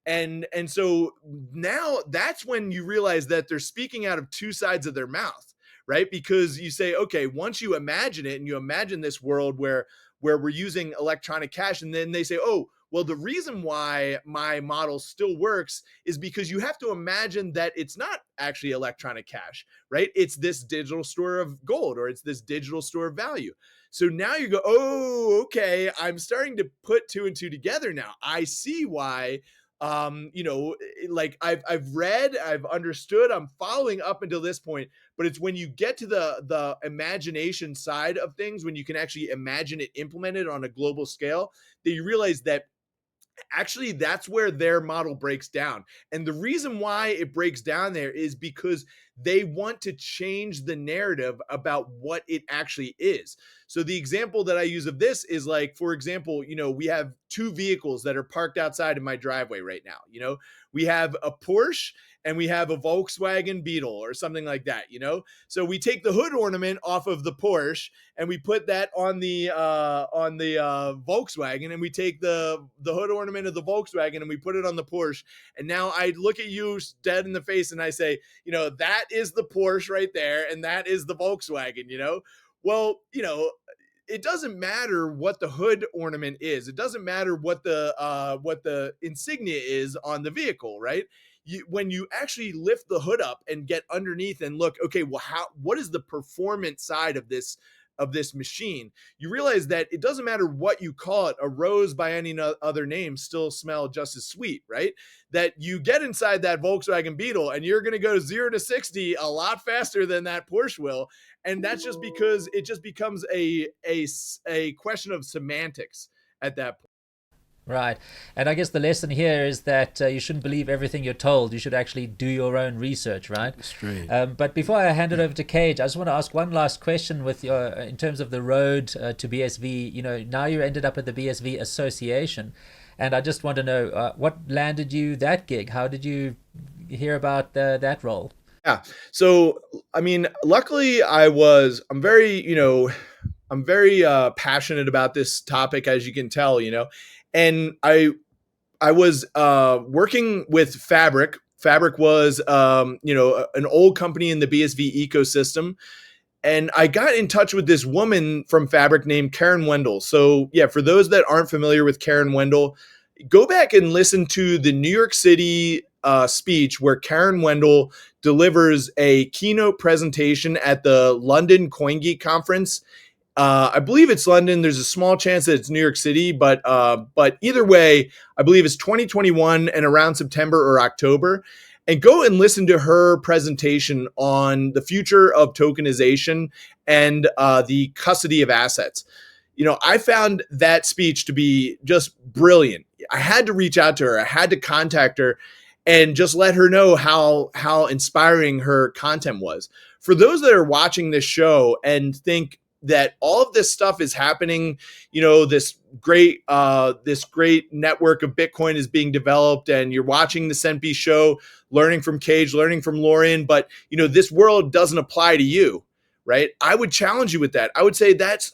And so now that's when you realize that they're speaking out of two sides of their mouth, right? Because you say, okay, once you imagine it and you imagine this world where we're using electronic cash, and then they say, oh, well, the reason why my model still works is because you have to imagine that it's not actually electronic cash, right? It's this digital store of gold, or it's this digital store of value. So now you go, oh, okay, I'm starting to put two and two together now. I see why, like I've read, I've understood, I'm following up until this point, but it's when you get to the imagination side of things, when you can actually imagine it implemented on a global scale, that you realize that actually that's where their model breaks down. And the reason why it breaks down there is because they want to change the narrative about what it actually is. So the example that I use of this is, like, for example, we have two vehicles that are parked outside of my driveway right now. We have a Porsche and we have a Volkswagen Beetle or something like that. So we take the hood ornament off of the Porsche and we put that on the Volkswagen, and we take the hood ornament of the Volkswagen and we put it on the Porsche. And now I look at you dead in the face and I say, that is the Porsche right there, and that is the Volkswagen. Well, it doesn't matter what the hood ornament is. It doesn't matter what the insignia is on the vehicle, right? When you actually lift the hood up and get underneath and look, okay, well, what is the performance side of this machine? You realize that it doesn't matter what you call it. A rose by any other name still smell just as sweet, right? That you get inside that Volkswagen Beetle and you're going to go 0 to 60 a lot faster than that Porsche will. And that's just because it just becomes a question of semantics at that point. Right. And I guess the lesson here is that you shouldn't believe everything you're told. You should actually do your own research, right? Straight. But before I hand it over to Kage, I just want to ask one last question with your in terms of the road to BSV. Now you ended up at the BSV Association. And I just want to know what landed you that gig? How did you hear about that role? Yeah. So, I mean, luckily I'm very passionate about this topic, as you can tell, and I was working with Fabric. Fabric was, an old company in the BSV ecosystem. And I got in touch with this woman from Fabric named Karen Wendell. So yeah, for those that aren't familiar with Karen Wendell, go back and listen to the New York City speech where Karen Wendell delivers a keynote presentation at the London CoinGeek conference. I believe it's London. There's a small chance that it's New York City, but either way, I believe it's 2021 and around September or October. And go and listen to her presentation on the future of tokenization and the custody of assets. I found that speech to be just brilliant. I had to reach out to her. I had to contact her and just let her know how inspiring her content was. For those that are watching this show and think, that all of this stuff is happening. This great network of Bitcoin is being developed, and you're watching the Centbee Show, learning from Kage, learning from Lorien, but this world doesn't apply to you, right? I would challenge you with that. I would say that's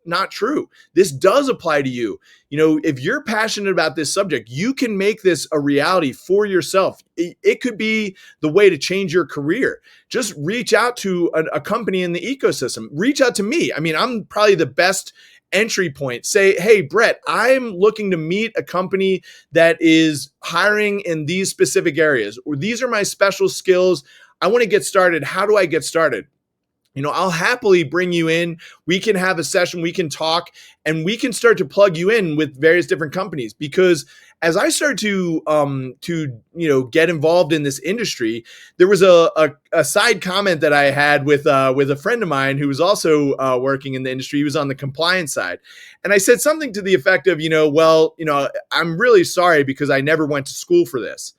not true. This does apply to you. If you're passionate about this subject, you can make this a reality for yourself. It could be the way to change your career. Just reach out to a company in the ecosystem. Reach out to me. I mean, I'm probably the best entry point. Say, hey, Brett, I'm looking to meet a company that is hiring in these specific areas, or these are my special skills. I want to get started. How do I get started? I'll happily bring you in. We can have a session, we can talk, and we can start to plug you in with various different companies. Because as I started to get involved in this industry, there was a side comment that I had with a friend of mine who was also working in the industry. He was on the compliance side, and I said something to the effect of, I'm really sorry because I never went to school for this.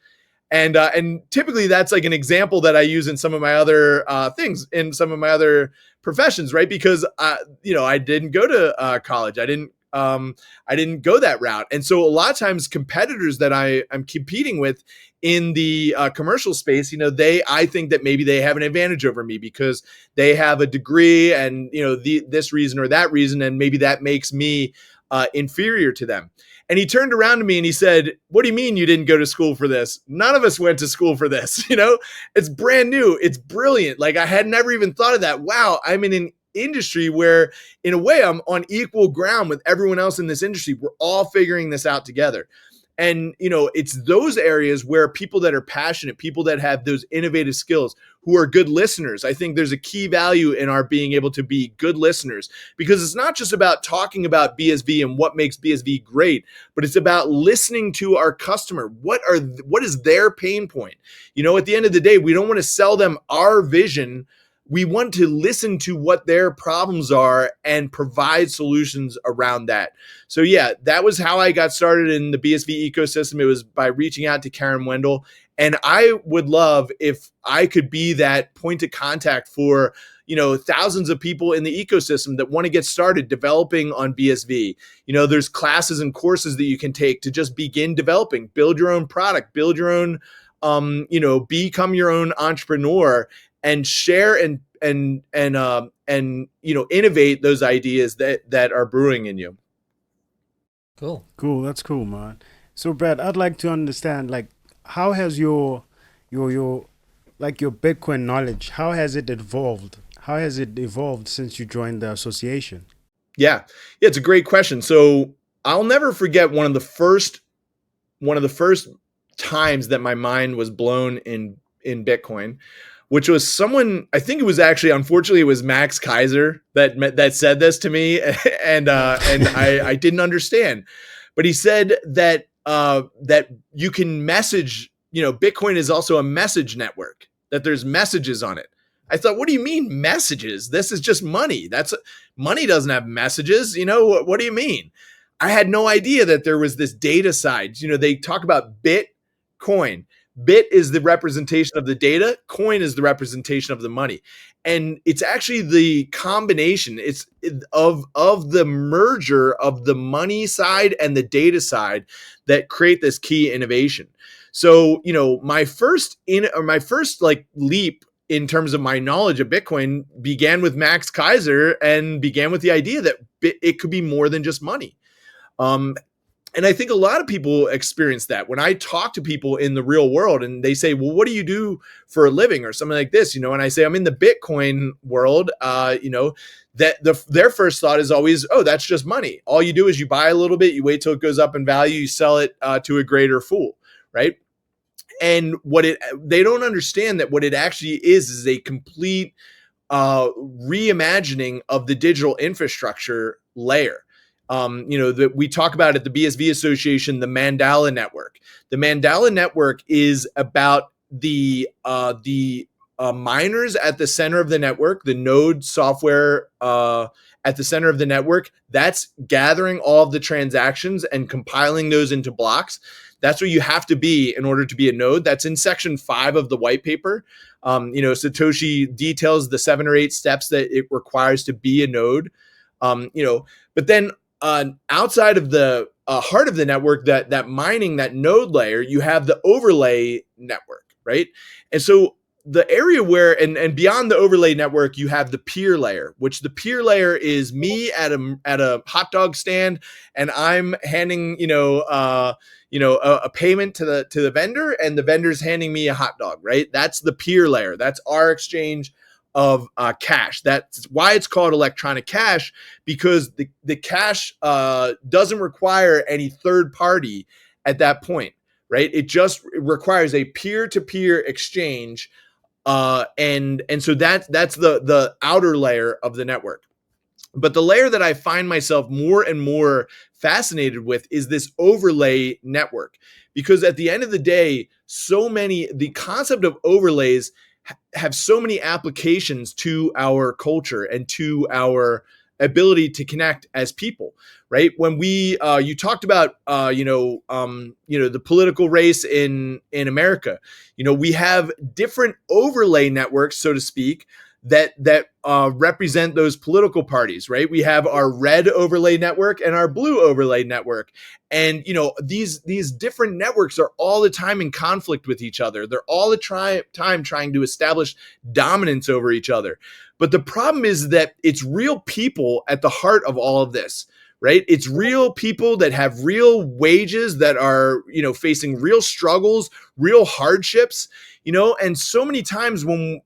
And typically that's like an example that I use in some of my other things, in some of my other professions, right? Because I didn't go to college. I didn't go that route. And so a lot of times competitors that I'm competing with in the commercial space, I think that maybe they have an advantage over me because they have a degree and this reason or that reason, and maybe that makes me inferior to them. And he turned around to me and he said, what do you mean you didn't go to school for this? None of us went to school for this. It's brand new. It's brilliant. Like, I had never even thought of that. Wow. I'm in an industry where in a way I'm on equal ground with everyone else in this industry. We're all figuring this out together. And, it's those areas where people that are passionate, people that have those innovative skills, who are good listeners. I think there's a key value in our being able to be good listeners, because it's not just about talking about BSV and what makes BSV great, but it's about listening to our customer. What is their pain point? At the end of the day, we don't want to sell them our vision. We want to listen to what their problems are and provide solutions around that. So yeah, that was how I got started in the BSV ecosystem. It was by reaching out to Karen Wendell. And I would love if I could be that point of contact for, thousands of people in the ecosystem that want to get started developing on BSV. There's classes and courses that you can take to just begin developing, build your own product, build your own, become your own entrepreneur, and share and innovate those ideas that are brewing in you. Cool. That's cool, man. So Brett, I'd like to understand, like, how has your Bitcoin knowledge, how has it evolved? How has it evolved since you joined the association? Yeah, it's a great question. So I'll never forget one of the first times that my mind was blown in Bitcoin, which was someone, I think it was actually, unfortunately, it was Max Keiser that said this to me, and I didn't understand, but he said that you can message, Bitcoin is also a message network, that there's messages on it. I thought, what do you mean messages? This is just money. Money doesn't have messages. What do you mean? I had no idea that there was this data side. They talk about Bitcoin. Bit is the representation of the data. Coin is the representation of the money. And it's actually the combination of the merger of the money side and the data side that create this key innovation. So, my first leap in terms of my knowledge of Bitcoin began with Max Keiser and began with the idea that it could be more than just money. And I think a lot of people experience that. When I talk to people in the real world and they say, well, what do you do for a living or something like this? And I say, I'm in the Bitcoin world, their first thought is always, oh, that's just money. All you do is you buy a little bit, you wait till it goes up in value, you sell it to a greater fool, right? And they don't understand that what it actually is a complete reimagining of the digital infrastructure layer. That we talk about at the BSV Association, the Mandala Network. The Mandala Network is about the miners at the center of the network, the node software at the center of the network, that's gathering all of the transactions and compiling those into blocks. That's where you have to be in order to be a node. That's in section 5 of the white paper. Satoshi details the 7 or 8 steps that it requires to be a node. But then outside of the heart of the network, that mining, that node layer, you have the overlay network, right? And so the area where, and beyond the overlay network, you have the peer layer, which the peer layer is me at a hot dog stand, and I'm handing, a payment to the vendor, and the vendor's handing me a hot dog, right? That's the peer layer. That's our exchange of cash. That's why it's called electronic cash, because the cash doesn't require any third party at that point, right? It just requires a peer-to-peer exchange, and so that's the outer layer of the network. But the layer that I find myself more and more fascinated with is this overlay network, because at the end of the day, the concept of overlays have so many applications to our culture and to our ability to connect as people, right? When you talked about the political race in America, we have different overlay networks, so to speak, that represent those political parties, right? We have our red overlay network and our blue overlay network. And, these different networks are all the time in conflict with each other. They're all the time trying to establish dominance over each other. But the problem is that it's real people at the heart of all of this, right? It's real people that have real wages, that are, facing real struggles, real hardships, and so many times when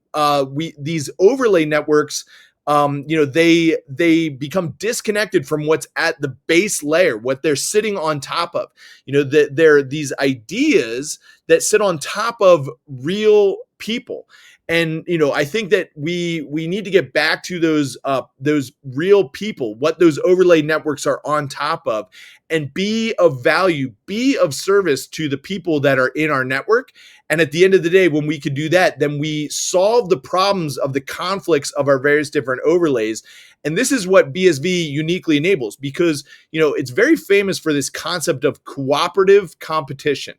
these overlay networks, they become disconnected from what's at the base layer, what they're sitting on top of. There are these ideas that sit on top of real people. And, I think that we need to get back to those real people, what those overlay networks are on top of, and be of value, be of service to the people that are in our network. And at the end of the day, when we could do that, then we solve the problems of the conflicts of our various different overlays. And this is what BSV uniquely enables, because, it's very famous for this concept of cooperative competition.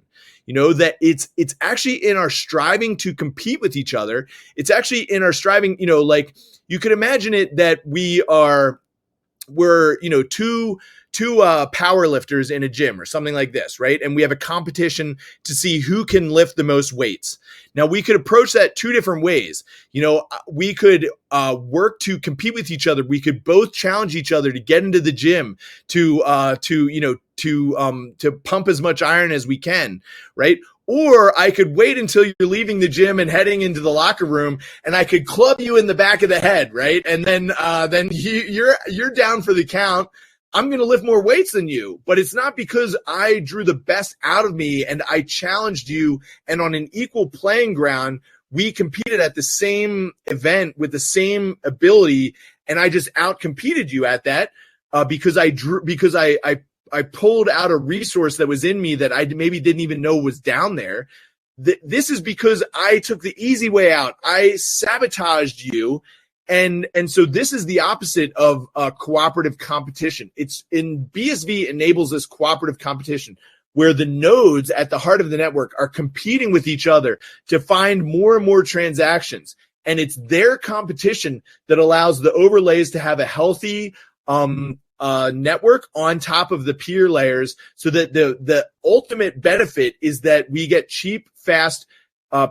That it's actually in our striving to compete with each other. It's actually in our striving, like you could imagine it that we're two power lifters in a gym or something like this, right? And we have a competition to see who can lift the most weights. Now we could approach that 2 different ways. We could work to compete with each other. We could both challenge each other to get into the gym to pump as much iron as we can, right? Or I could wait until you're leaving the gym and heading into the locker room, and I could club you in the back of the head, right? And then you're down for the count. I'm going to lift more weights than you, but it's not because I drew the best out of me and I challenged you, and on an equal playing ground, we competed at the same event with the same ability, and I just outcompeted you at that because I pulled out a resource that was in me that I maybe didn't even know was down there. This is because I took the easy way out. I sabotaged you. And so this is the opposite of cooperative competition. It's in BSV enables this cooperative competition where the nodes at the heart of the network are competing with each other to find more and more transactions. And it's their competition that allows the overlays to have a healthy network on top of the peer layers, so that the ultimate benefit is that we get cheap, fast,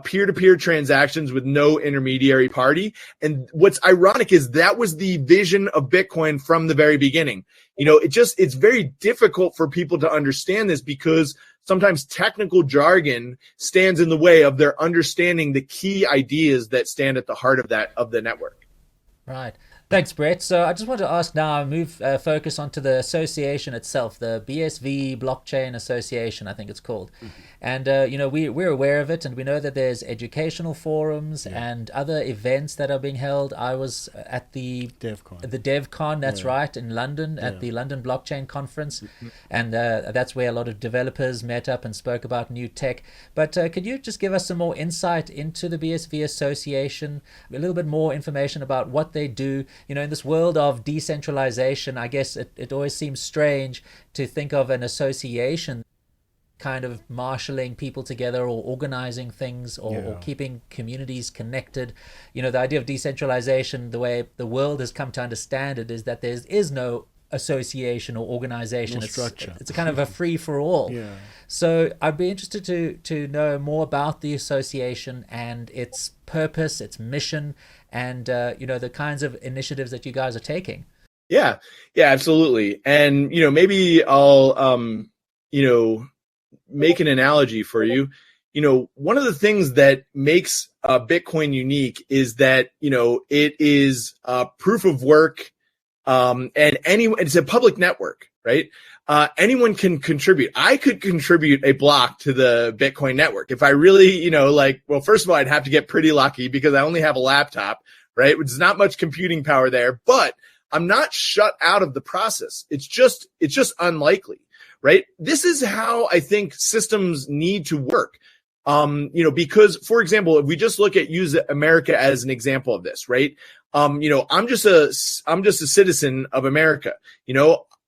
peer-to-peer transactions with no intermediary party. And what's ironic is that was the vision of Bitcoin from the very beginning. It's very difficult for people to understand this because sometimes technical jargon stands in the way of their understanding the key ideas that stand at the heart of the network. Right. Thanks, Brett. So I just want to ask now, focus onto the association itself, the BSV Blockchain Association, I think it's called. Mm-hmm. And, we're aware of it, and we know that there's educational forums and other events that are being held. I was at the DevCon, that's right, in London, at the London Blockchain Conference. Mm-hmm. And that's where a lot of developers met up and spoke about new tech. But could you just give us some more insight into the BSV Association, a little bit more information about what they do? in this world of decentralization, I guess it always seems strange to think of an association kind of marshalling people together or organizing things or keeping communities connected. The idea of decentralization, the way the world has come to understand it, is that there is no association or organization. No structure. It's a kind of a free for all. So I'd be interested to know more about the association and its purpose, its mission, and the kinds of initiatives that you guys are taking. Yeah, absolutely. And maybe I'll make an analogy for you. One of the things that makes Bitcoin unique is that it is proof of work, and it's a public network, right? Anyone can contribute. I could contribute a block to the Bitcoin network if I really, well, first of all, I'd have to get pretty lucky because I only have a laptop, right? Which is not much computing power there, but I'm not shut out of the process. It's just unlikely. Right? This is how I think systems need to work. Because, for example, if we just use America as an example of this, right? I'm just a citizen of America.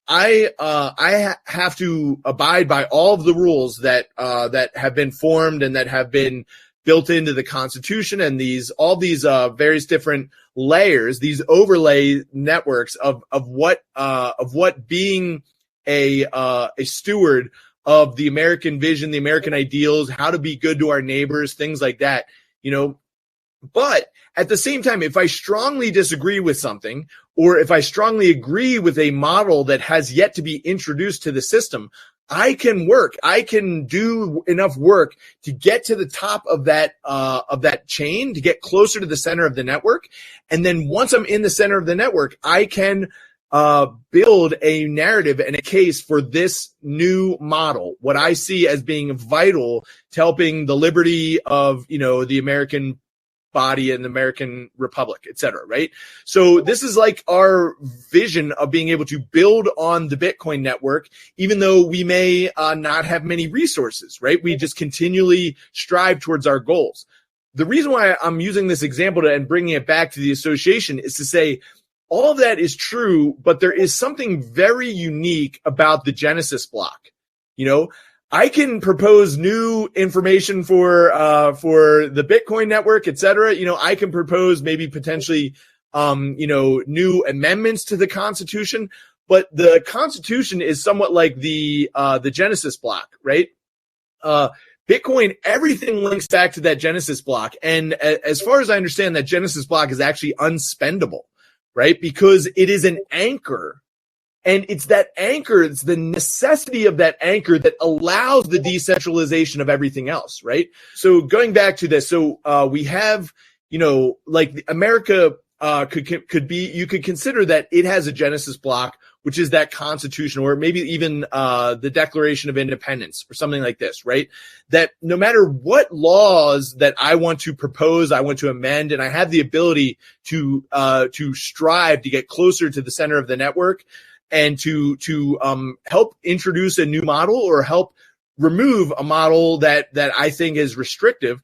I have to abide by all of the rules that have been formed and that have been built into the Constitution, and all these various different layers, these overlay networks of what being a steward of the American vision, the American ideals, how to be good to our neighbors, things like that, But at the same time, if I strongly disagree with something, or if I strongly agree with a model that has yet to be introduced to the system, I can do enough work to get to the top of that chain, to get closer to the center of the network. And then once I'm in the center of the network, I can build a narrative and a case for this new model, what I see as being vital to helping the liberty of, the American body and the American Republic, et cetera, right? So this is like our vision of being able to build on the Bitcoin network, even though we may not have many resources, right? We just continually strive towards our goals. The reason why I'm using this example and bringing it back to the association is to say, all of that is true, but there is something very unique about the Genesis block. I can propose new information for the Bitcoin network, et cetera. I can propose maybe potentially, new amendments to the Constitution, but the Constitution is somewhat like the Genesis block, right? Bitcoin, everything links back to that Genesis block. And as far as I understand, that Genesis block is actually unspendable. Right? Because it is an anchor, and it's that anchor, it's the necessity of that anchor that allows the decentralization of everything else, right? So going back to this, we have, like America could be, you could consider that it has a Genesis block, which is that Constitution, or maybe even the Declaration of Independence or something like this, right? That no matter what laws that I want to propose, I want to amend, and I have the ability to strive to get closer to the center of the network and to help introduce a new model or help remove a model that I think is restrictive,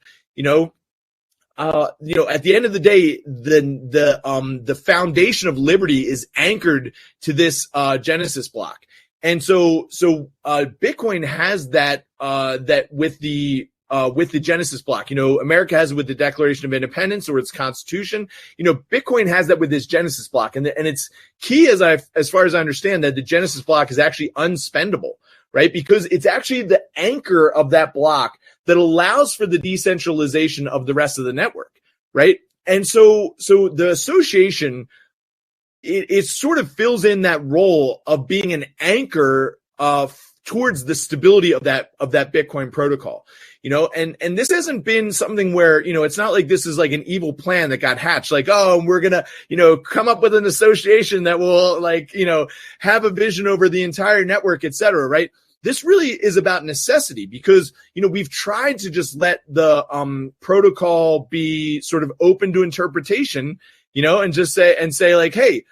at the end of the day, the foundation of liberty is anchored to this Genesis block, and so Bitcoin has that with the Genesis block. America has it with the Declaration of Independence or its Constitution. Bitcoin has that with this Genesis block, and it's key as far as I understand that the Genesis block is actually unspendable, right? Because it's actually the anchor of that block that allows for the decentralization of the rest of the network, right? And so the association, it sort of fills in that role of being an anchor towards the stability of that Bitcoin protocol, and this hasn't been something where, it's not like this is like an evil plan that got hatched, like, oh, we're gonna, come up with an association that will have a vision over the entire network, et cetera, right? This really is about necessity because, we've tried to just let the protocol be sort of open to interpretation, and just say like, hey,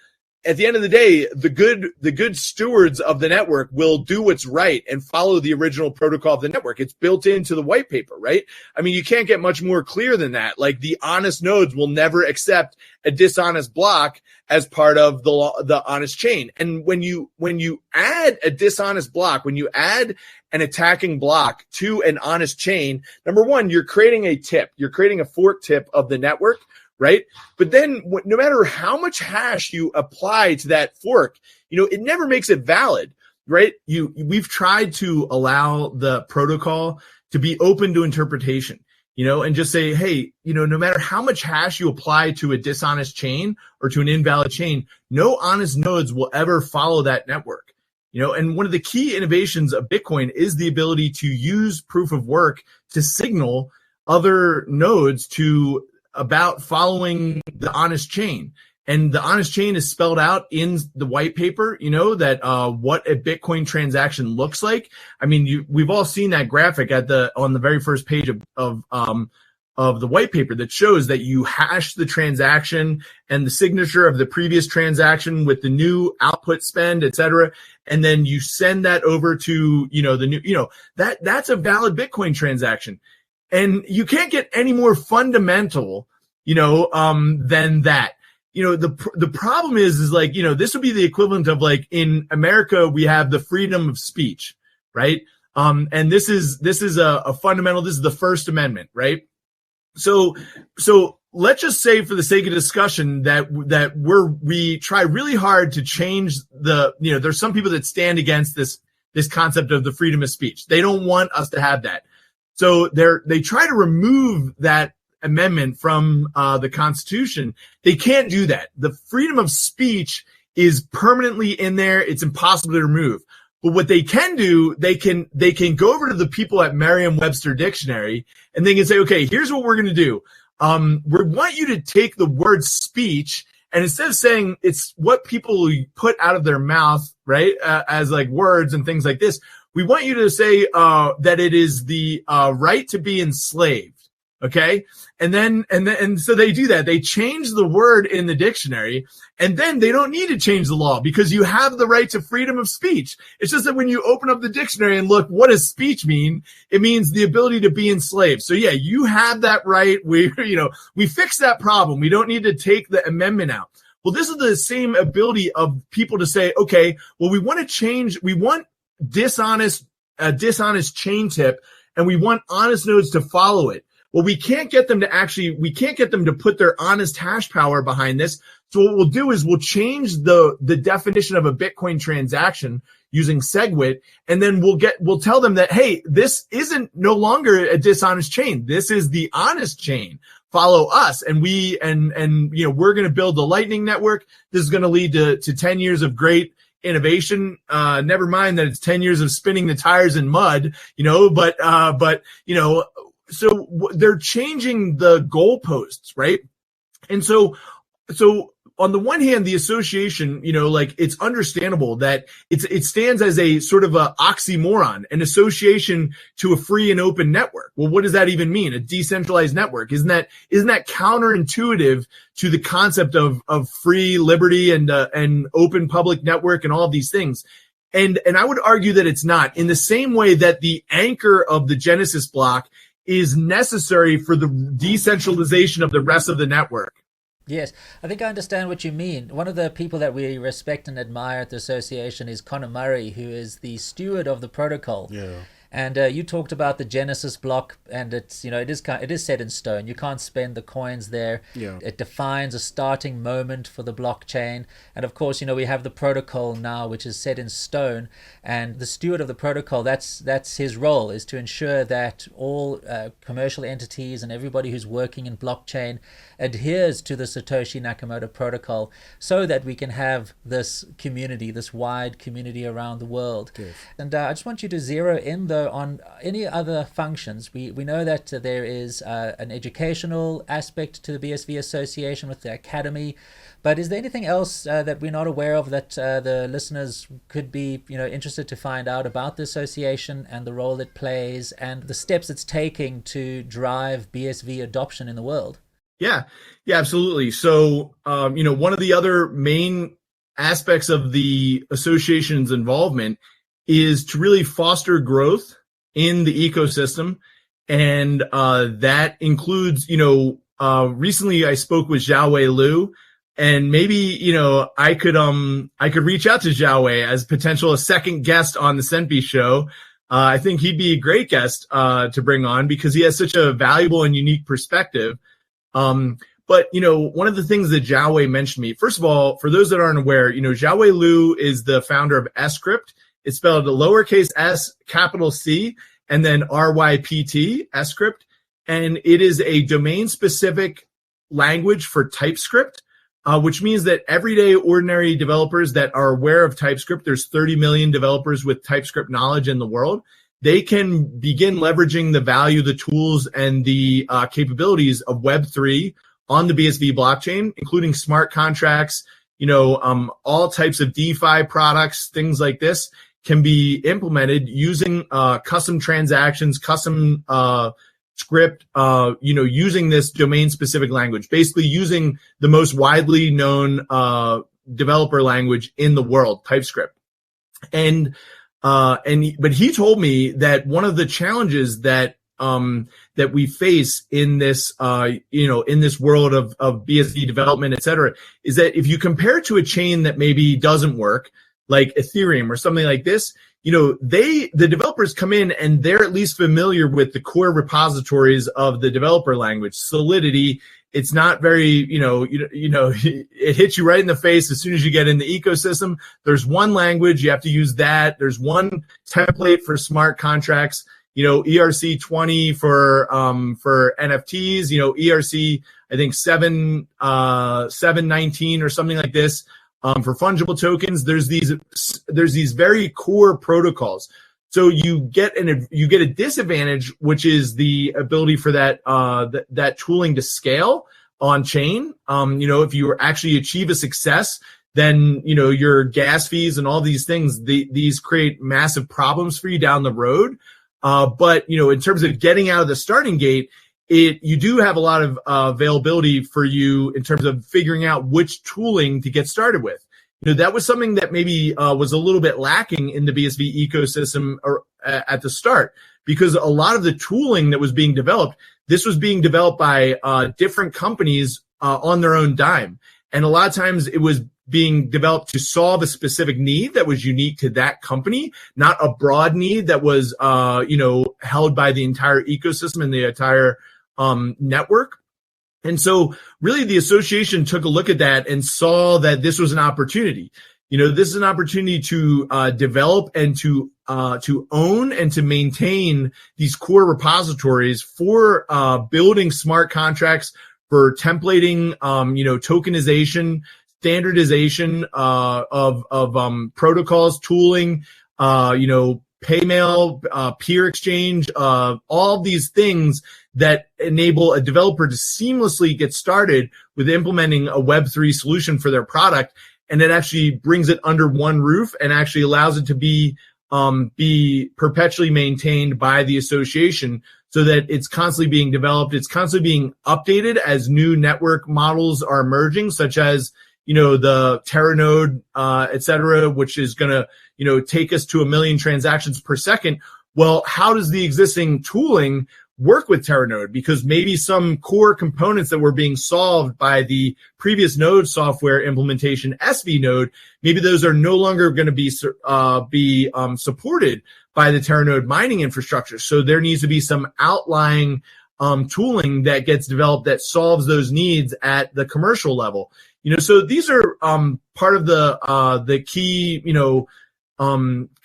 at the end of the day, the good stewards of the network will do what's right and follow the original protocol of the network. It's built into the white paper, right? I mean, you can't get much more clear than that. Like, the honest nodes will never accept a dishonest block as part of the honest chain. And when you add a dishonest block, when you add an attacking block to an honest chain, number one, you're creating a tip. You're creating a fork tip of the network, right? But then no matter how much hash you apply to that fork, it never makes it valid, right? We've tried to allow the protocol to be open to interpretation, and just say, hey, no matter how much hash you apply to a dishonest chain or to an invalid chain, no honest nodes will ever follow that network. And one of the key innovations of Bitcoin is the ability to use proof of work to signal other nodes about following the honest chain. And the honest chain is spelled out in the white paper, that what a Bitcoin transaction looks like. I mean, we've all seen that graphic on the very first page of the white paper that shows that you hash the transaction and the signature of the previous transaction with the new output spend, et cetera. And then you send that over to, the new, that's a valid Bitcoin transaction. And you can't get any more fundamental, than that. The problem is like, this would be the equivalent of, like, in America, we have the freedom of speech, right? And this is a fundamental, this is the First Amendment, right? So let's just say, for the sake of discussion, that we try really hard to change there's some people that stand against this concept of the freedom of speech. They don't want us to have that. So they try to remove that amendment from the Constitution. They can't do that. The freedom of speech is permanently in there. It's impossible to remove. But what they can do, they can go over to the people at Merriam-Webster Dictionary, and they can say, okay, here's what we're going to do. We want you to take the word speech, and instead of saying it's what people put out of their mouth, right, as like words and things like this, we want you to say that it is the right to be enslaved. Okay. And so they do that. They change the word in the dictionary, and then they don't need to change the law because you have the right to freedom of speech. It's just that when you open up the dictionary and look, what does speech mean? It means the ability to be enslaved. So yeah, you have that right. We fixed that problem. We don't need to take the amendment out. Well, this is the same ability of people to say, okay, well, we want a dishonest chain tip, and we want honest nodes to follow it. Well, we can't get them to put their honest hash power behind this. So what we'll do is we'll change the definition of a Bitcoin transaction using SegWit, and then we'll tell them that, hey, this isn't no longer a dishonest chain. This is the honest chain. Follow us, and we're going to build the Lightning Network. This is going to lead to 10 years of great innovation. Never mind that it's 10 years of spinning the tires in mud, so they're changing the goalposts, right? And so on the one hand, the association, it's understandable that it stands as a sort of a oxymoron, an association to a free and open network. Well, what does that even mean? A decentralized network? Isn't that counterintuitive to the concept of free liberty and open public network and all of these things? And I would argue that it's not, in the same way that the anchor of the Genesis block is necessary for the decentralization of the rest of the network. Yes, I think I understand what you mean. One of the people that we respect and admire at the association is Conor Murray, who is the steward of the protocol. Yeah. And you talked about the Genesis block, and it's it is set in stone. You can't spend the coins there. Yeah. It defines a starting moment for the blockchain, and of course, we have the protocol now, which is set in stone. And the steward of the protocol, that's his role, is to ensure that all commercial entities and everybody who's working in blockchain adheres to the Satoshi Nakamoto protocol, so that we can have this community, this wide community around the world. Yes. And I just want you to zero in though on any other functions. We know that there is an educational aspect to the BSV Association with the Academy, but is there anything else that we're not aware of that the listeners could be interested to find out about the association and the role it plays and the steps it's taking to drive BSV adoption in the world? Yeah, absolutely. So, one of the other main aspects of the association's involvement is to really foster growth in the ecosystem. And that includes, recently I spoke with Xiaowei Liu, and maybe, I could reach out to Xiaowei as a second guest on the Centbee Show. I think he'd be a great guest to bring on because he has such a valuable and unique perspective. But, one of the things that Xiaowei mentioned to me, first of all, for those that aren't aware, Xiaowei Liu is the founder of Scrypt. It's spelled lowercase s, capital C, and then RYPT, Scrypt. And it is a domain-specific language for TypeScript, which means that everyday ordinary developers that are aware of TypeScript, there's 30 million developers with TypeScript knowledge in the world, they can begin leveraging the value, the tools, and the capabilities of Web3 on the BSV blockchain, including smart contracts, all types of DeFi products, things like this can be implemented using custom transactions, custom script, using this domain-specific language, basically using the most widely known developer language in the world, TypeScript. But he told me that one of the challenges that we face in this, in this world of BSV development, et cetera, is that if you compare it to a chain that maybe doesn't work, like Ethereum or something like this, the developers come in and they're at least familiar with the core repositories of the developer language. Solidity, it's not very, it hits you right in the face as soon as you get in the ecosystem. There's one language, you have to use that. There's one template for smart contracts, ERC20 for NFTs, ERC, I think 719 or something like this. For fungible tokens, there's these very core protocols. So you get a disadvantage, which is the ability for that tooling to scale on chain. If you actually achieve a success, then your gas fees and all these things, these create massive problems for you down the road. But in terms of getting out of the starting gate, you do have a lot of availability for you in terms of figuring out which tooling to get started with. That was something that maybe was a little bit lacking in the BSV ecosystem at the start, because a lot of the tooling that was being developed, this was being developed by different companies on their own dime. And a lot of times it was being developed to solve a specific need that was unique to that company, not a broad need that was, held by the entire ecosystem and the entire network. And so really the association took a look at that and saw that this was an opportunity. This is an opportunity to develop and to own and to maintain these core repositories for building smart contracts, for templating, tokenization, standardization of protocols, tooling, Paymail, peer exchange, all these things that enable a developer to seamlessly get started with implementing a Web3 solution for their product. And it actually brings it under one roof and actually allows it to be perpetually maintained by the association, so that it's constantly being developed. It's constantly being updated as new network models are emerging, such as, the Teranode, et cetera, which is going to, take us to 1 million transactions per second. Well, how does the existing tooling work with Teranode? Because maybe some core components that were being solved by the previous Node software implementation, SV Node, maybe those are no longer going to be supported by the Teranode mining infrastructure. So there needs to be some outlying tooling that gets developed that solves those needs at the commercial level. So these are part of the key,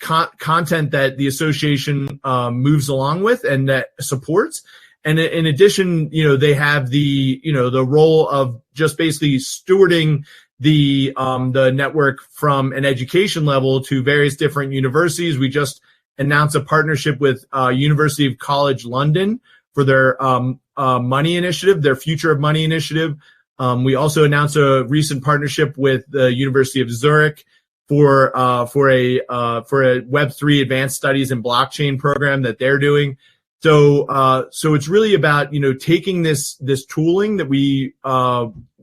content that the association moves along with and that supports. And in addition, they have the role of just basically stewarding the network from an education level to various different universities. We just announced a partnership with University of College London for their money initiative, their Future of Money initiative. We also announced a recent partnership with the University of Zurich for a Web3 advanced studies and blockchain program that they're doing. So it's really about, taking this tooling that we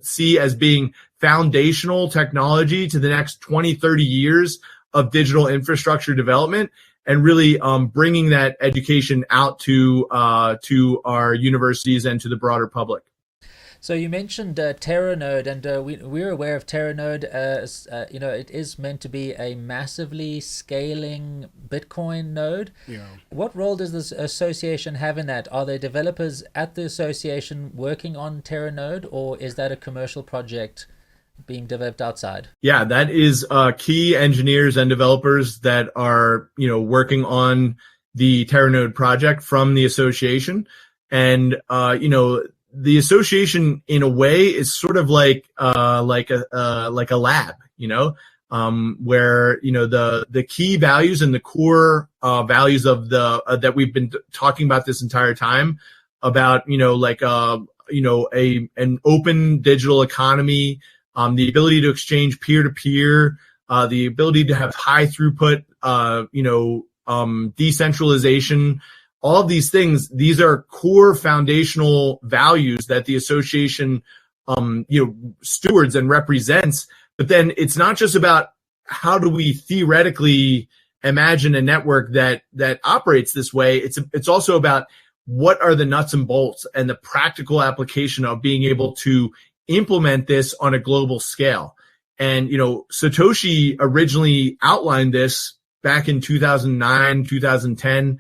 see as being foundational technology to the next 20, 30 years of digital infrastructure development, and really bringing that education out to our universities and to the broader public. So you mentioned Teranode, and we're aware of Teranode as it is meant to be a massively scaling Bitcoin node. Yeah. What role does this association have in that? Are there developers at the association working on Teranode, or is that a commercial project being developed outside? Yeah, that is key engineers and developers that are working on the Teranode project from the association, and the association, in a way, is sort of like a lab, where the key values and the core values of that we've been talking about this entire time about an open digital economy, the ability to exchange peer to peer, the ability to have high throughput, decentralization. All of these things, these are core foundational values that the association, stewards and represents. But then it's not just about how do we theoretically imagine a network that operates this way. It's also about what are the nuts and bolts and the practical application of being able to implement this on a global scale. And, Satoshi originally outlined this back in 2009, 2010,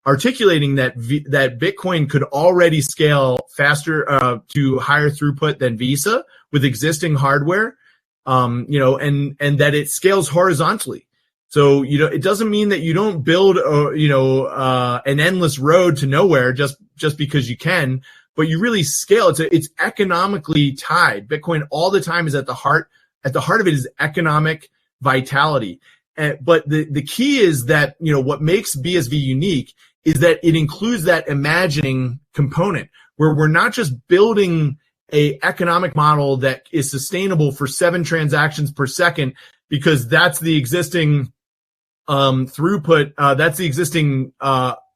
articulating that Bitcoin could already scale faster to higher throughput than Visa with existing hardware, and that it scales horizontally. So it doesn't mean that you don't build an endless road to nowhere just because you can, but you really scale. It's economically tied. Bitcoin all the time is at the heart of it is economic vitality. But the key is that what makes BSV unique is that it includes that imagining component where we're not just building a economic model that is sustainable for 7 transactions per second because that's the existing throughput, that's the existing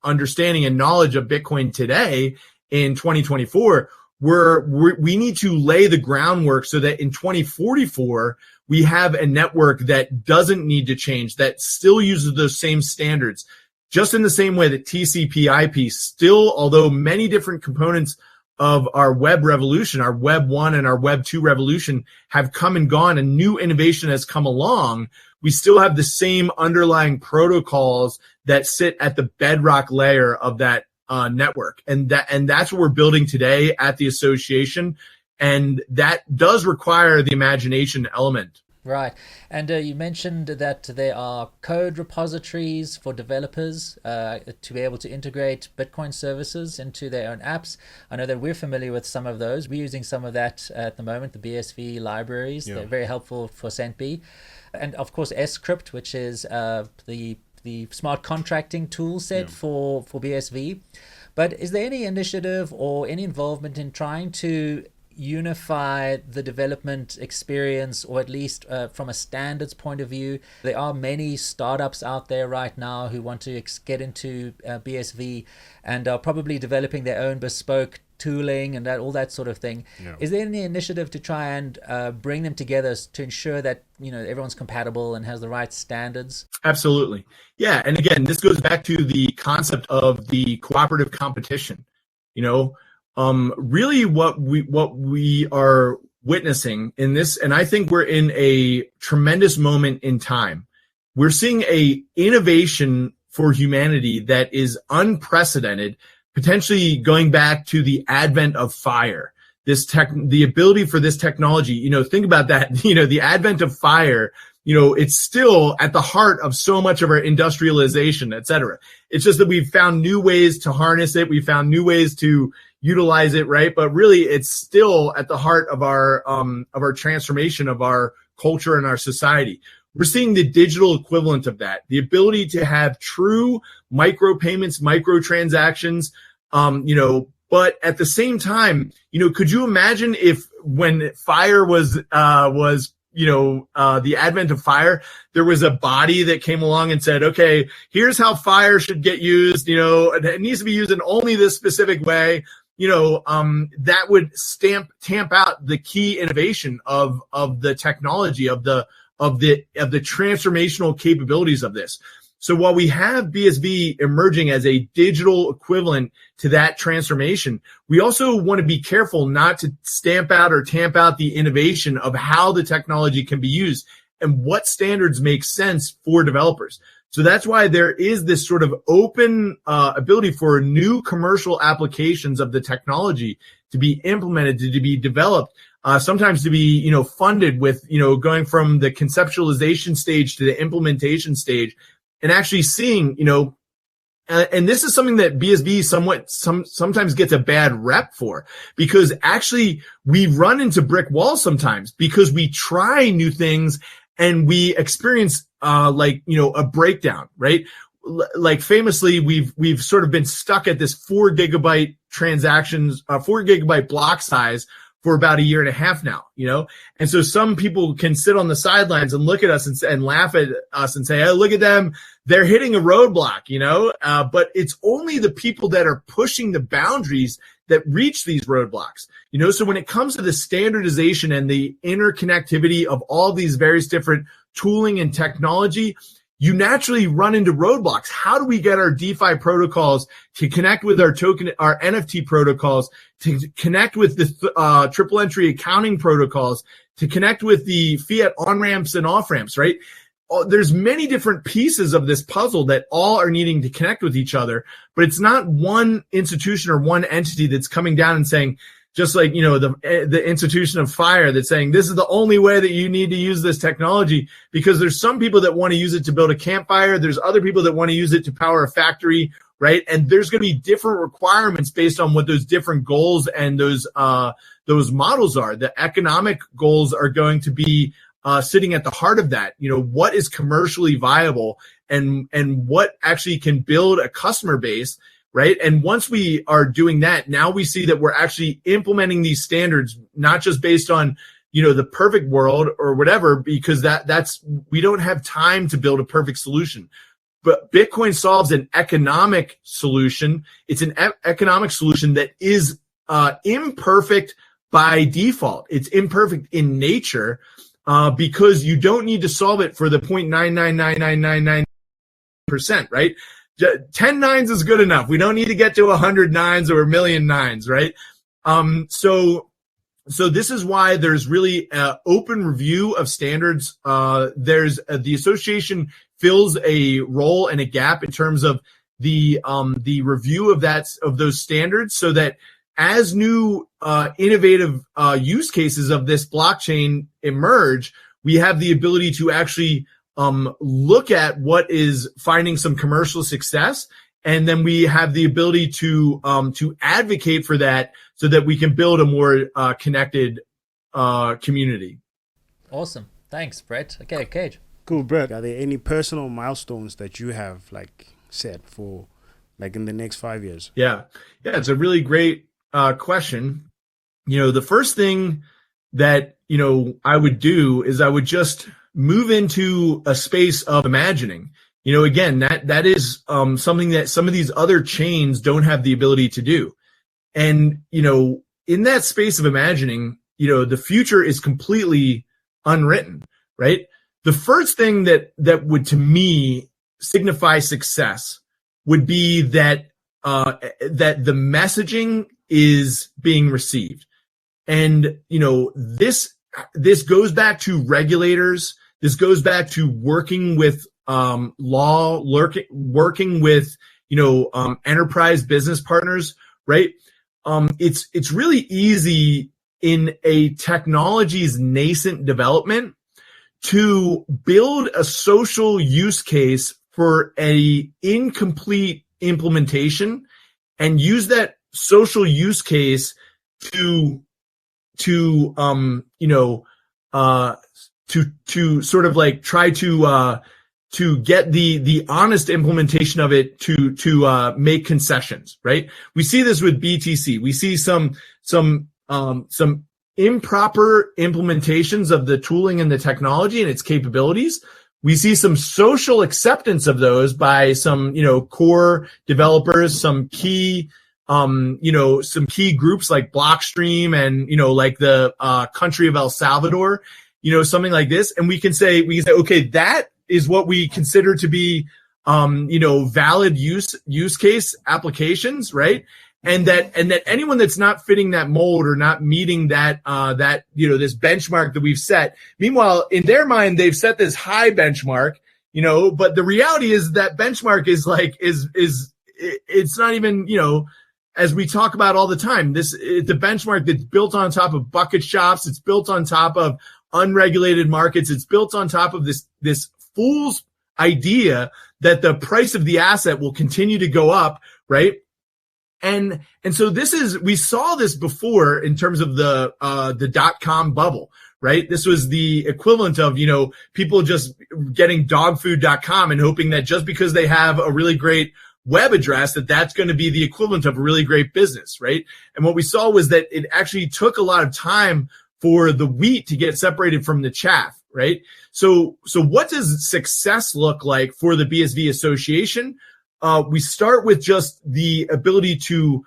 understanding and knowledge of Bitcoin today in 2024. We need to lay the groundwork so that in 2044 we have a network that doesn't need to change, that still uses those same standards. Just in the same way that TCP/IP still, although many different components of our web revolution, our Web 1 and our Web 2 revolution have come and gone and new innovation has come along, we still have the same underlying protocols that sit at the bedrock layer of that network. And that's what we're building today at the association. And that does require the imagination element. Right. And you mentioned that there are code repositories for developers to be able to integrate Bitcoin services into their own apps. I know that we're familiar with some of those. We're using some of that at the moment, the BSV Libraries. Yeah. They're very helpful for Centbee. And of course, Scrypt, which is the smart contracting tool set for BSV. But is there any initiative or any involvement in trying to unify the development experience, or at least from a standards point of view? There are many startups out there right now who want to get into BSV and are probably developing their own bespoke tooling and all that sort of thing. Yeah. Is there any initiative to try and bring them together to ensure that everyone's compatible and has the right standards? Absolutely. Yeah, and again, this goes back to the concept of the cooperative competition. Really what we are witnessing in this, and I think we're in a tremendous moment in time. We're seeing a innovation for humanity that is unprecedented, potentially going back to the advent of fire. The ability for this technology, think about that, the advent of fire, it's still at the heart of so much of our industrialization, et cetera. It's just that we've found new ways to harness it. We've found new ways to utilize it, right? But really, it's still at the heart of our transformation of our culture and our society. We're seeing the digital equivalent of that, the ability to have true micropayments, microtransactions, but at the same time, could you imagine if when fire was the advent of fire, there was a body that came along and said, okay, here's how fire should get used. It needs to be used in only this specific way. that would tamp out the key innovation of the technology, of the transformational capabilities of this. So while we have BSV emerging as a digital equivalent to that transformation, we also want to be careful not to stamp out or tamp out the innovation of how the technology can be used and what standards make sense for developers. So that's why there is this sort of open ability for new commercial applications of the technology to be implemented, to be developed, sometimes to be, funded with, going from the conceptualization stage to the implementation stage, and actually seeing, and this is something that BSV sometimes gets a bad rep for, because actually we run into brick walls sometimes because we try new things and we experience a breakdown, right? Like famously, we've sort of been stuck at this 4 gigabyte block size for about a year and a half now, And so some people can sit on the sidelines and look at us and laugh at us and say, "Oh, look at them. They're hitting a roadblock," but it's only the people that are pushing the boundaries that reach these roadblocks, So when it comes to the standardization and the interconnectivity of all these various different tooling and technology, you naturally run into roadblocks. How do we get our DeFi protocols to connect with our NFT protocols, to connect with the triple entry accounting protocols, to connect with the fiat on-ramps and off-ramps, right? There's many different pieces of this puzzle that all are needing to connect with each other, but it's not one institution or one entity that's coming down and saying, just like, the institution of fire that's saying, this is the only way that you need to use this technology, because there's some people that want to use it to build a campfire. There's other people that want to use it to power a factory, right? And there's going to be different requirements based on what those different goals and those models are. The economic goals are going to be sitting at the heart of that. What is commercially viable and what actually can build a customer base, right? And once we are doing that, now we see that we're actually implementing these standards, not just based on, the perfect world or whatever, because we don't have time to build a perfect solution. But Bitcoin solves an economic solution. It's an economic solution that is imperfect by default. It's imperfect in nature, because you don't need to solve it for the 0.999999%, right? 10 nines is good enough. We don't need to get to 100 nines or a million nines, right? So this is why there's really an open review of standards. There's the association fills a role and a gap in terms of the review of those standards, so that as new innovative use cases of this blockchain emerge, we have the ability to actually look at what is finding some commercial success, and then we have the ability to advocate for that, so that we can build a more connected community. Awesome, thanks, Brett. Okay, Kage. Cool, Brett. Are there any personal milestones that you have set for in the next 5 years? Yeah, it's a really great question. The first thing that I would do is I would just move into a space of imagining. Again, that is something that some of these other chains don't have the ability to do. And, in that space of imagining, the future is completely unwritten, right? The first thing that would, to me, signify success would be that the messaging is being received. And, this goes back to regulators. This goes back to working with law, working with enterprise business partners, right? It's really easy in a technology's nascent development to build a social use case for a incomplete implementation and use that social use case to sort of try to get the honest implementation of it to make concessions, right? We see this with BTC. We see some improper implementations of the tooling and the technology and its capabilities. We see some social acceptance of those by some, core developers, some key some key groups like Blockstream and, like the country of El Salvador, something like this. And we can say, okay, that is what we consider to be, valid use case applications, right? And that anyone that's not fitting that mold or not meeting that this benchmark that we've set. Meanwhile, in their mind, they've set this high benchmark, but the reality is that benchmark is it's not even, as we talk about all the time, it's a benchmark that's built on top of bucket shops. It's built on top of unregulated markets. It's built on top of this fool's idea that the price of the asset will continue to go up, right? And so we saw this before in terms of the .com bubble, right? This was the equivalent of, people just getting dogfood.com and hoping that just because they have a really great web address, that's going to be the equivalent of a really great business, right? And what we saw was that it actually took a lot of time for the wheat to get separated from the chaff, right? So what does success look like for the BSV Association? We start with just the ability to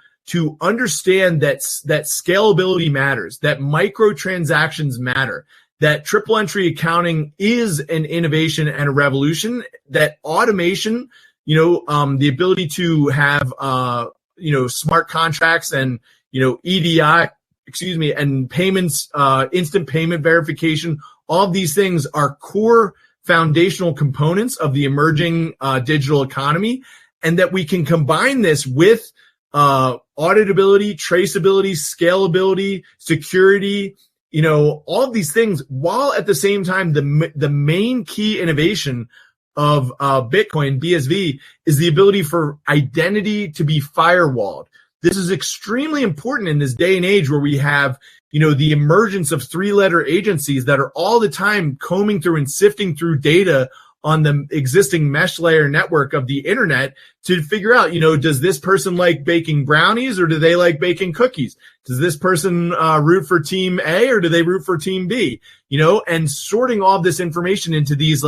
understand that scalability matters, that microtransactions matter, that triple entry accounting is an innovation and a revolution, that automation, the ability to have, smart contracts and, EDI, and payments, instant payment verification. All of these things are core foundational components of the emerging digital economy, and that we can combine this with auditability, traceability, scalability, security, all of these things, while at the same time, the main key innovation of Bitcoin, BSV, is the ability for identity to be firewalled. This is extremely important in this day and age where we have, the emergence of three-letter agencies that are all the time combing through and sifting through data on the existing mesh layer network of the internet to figure out, does this person like baking brownies or do they like baking cookies? Does this person root for team A or do they root for team B? And sorting all of this information into these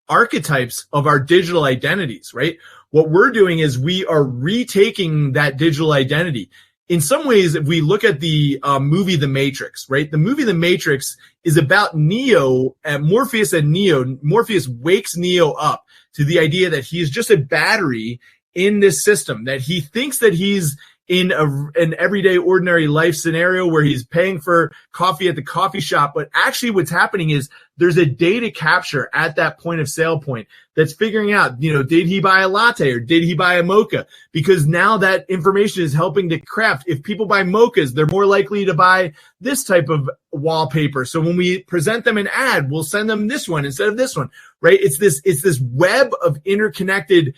archetypes of our digital identities, right? What we're doing is we are retaking that digital identity. In some ways, if we look at the movie The Matrix, right? The movie The Matrix is about Neo and Morpheus and Neo. Morpheus wakes Neo up to the idea that he is just a battery in this system, that he thinks that he's in an everyday ordinary life scenario where he's paying for coffee at the coffee shop. But actually what's happening is there's a data capture at that point of sale point that's figuring out, did he buy a latte or did he buy a mocha? Because now that information is helping to craft. If people buy mochas, they're more likely to buy this type of wallpaper. So when we present them an ad, we'll send them this one instead of this one, right? It's this web of interconnected,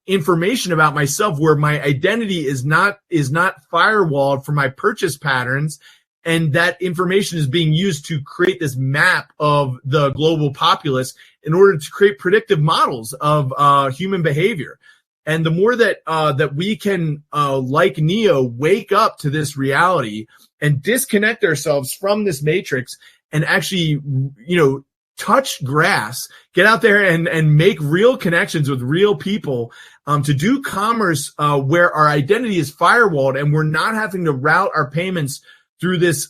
information about myself where my identity is not firewalled for my purchase patterns, and that information is being used to create this map of the global populace in order to create predictive models of human behavior. And the more that we can like Neo wake up to this reality and disconnect ourselves from this matrix and actually touch grass, get out there and make real connections with real people, to do commerce where our identity is firewalled and we're not having to route our payments through this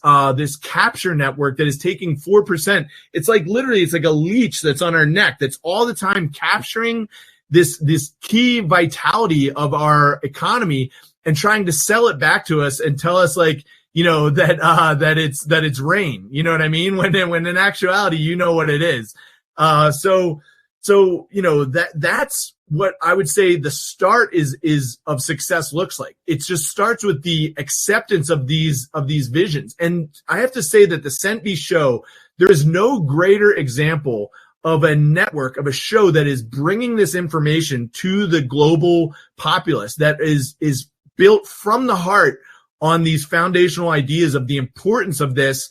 capture network that is taking 4%. It's like a leech that's on our neck that's all the time capturing this key vitality of our economy and trying to sell it back to us and tell us that it's rain. You know what I mean? When in actuality, what it is. So that's what I would say the start is of success looks like. It just starts with the acceptance of these visions. And I have to say that the Centbee Show, there is no greater example of a network, of a show that is bringing this information to the global populace, that is built from the heart on these foundational ideas of the importance of this.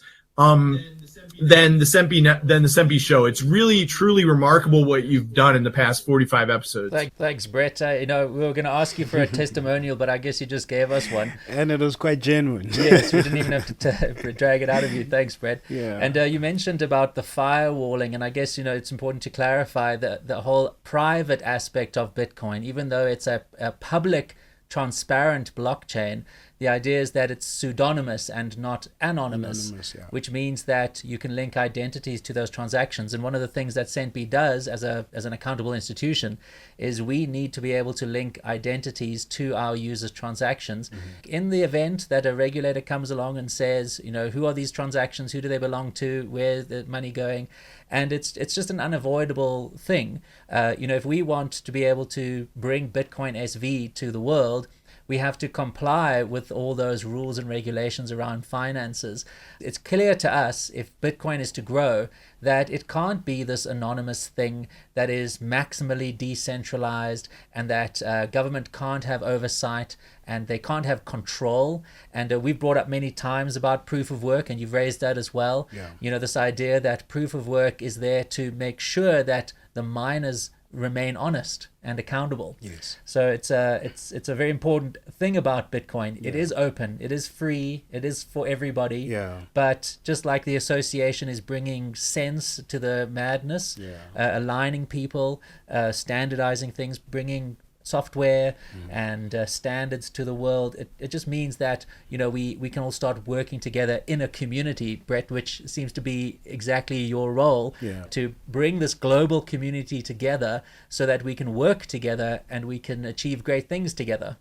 than the Centbee Show. It's really, truly remarkable what you've done in the past 45 episodes. Thanks, Brett. We were going to ask you for a testimonial, but I guess you just gave us one. And it was quite genuine. Yes, we didn't even have to drag it out of you. Thanks, Brett. Yeah. And you mentioned about the firewalling, and I guess, it's important to clarify the whole private aspect of Bitcoin. Even though it's a public, transparent blockchain, the idea is that it's pseudonymous and not anonymous, which means that you can link identities to those transactions. And one of the things that Centbee does as an accountable institution is we need to be able to link identities to our users' transactions. In the event that a regulator comes along and says, who are these transactions, who do they belong to, where's the money going? And it's just an unavoidable thing. If we want to be able to bring Bitcoin SV to the world, we have to comply with all those rules and regulations around finances. It's clear to us, if Bitcoin is to grow, that it can't be this anonymous thing that is maximally decentralized, and that government can't have oversight and they can't have control. And we've brought up many times about proof of work, and you've raised that as well. Yeah. This idea that proof of work is there to make sure that the miners remain honest and accountable. Yes. So it's a very important thing about Bitcoin. It is open, it is free, it is for everybody. Yeah. But just like the association is bringing sense to the madness, aligning people, standardizing things, bringing software and standards to the world, it just means that we can all start working together in a community, Brett, which seems to be exactly your role, to bring this global community together so that we can work together and we can achieve great things together.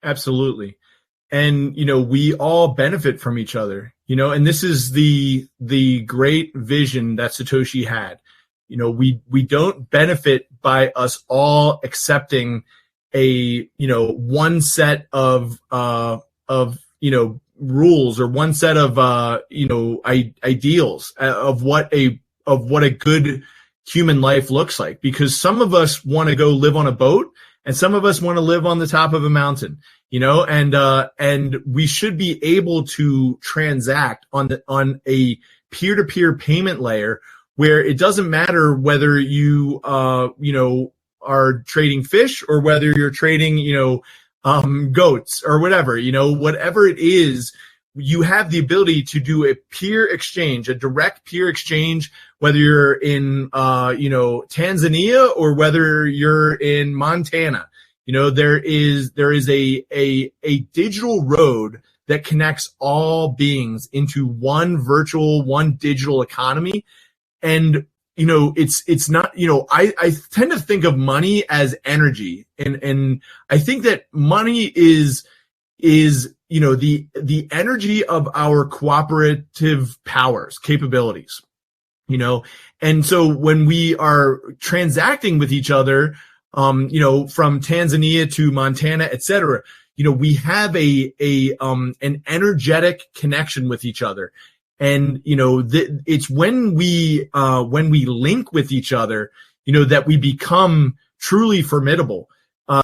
Absolutely. And we all benefit from each other, and this is the great vision that Satoshi had. We don't benefit by us all accepting a one set of rules, or one set of ideals of what a good human life looks like, because some of us want to go live on a boat and some of us want to live on the top of a mountain, and we should be able to transact on a peer-to-peer payment layer where it doesn't matter whether you are trading fish or whether you're trading goats or whatever, whatever it is, you have the ability to do a peer exchange, a direct peer exchange, whether you're in Tanzania or whether you're in Montana. There is a digital road that connects all beings into one digital economy. And it's not, I tend to think of money as energy, and I think that money is the energy of our cooperative powers, capabilities, and so when we are transacting with each other, from Tanzania to Montana, etc., we have an energetic connection with each other. And, it's when we link with each other, that we become truly formidable.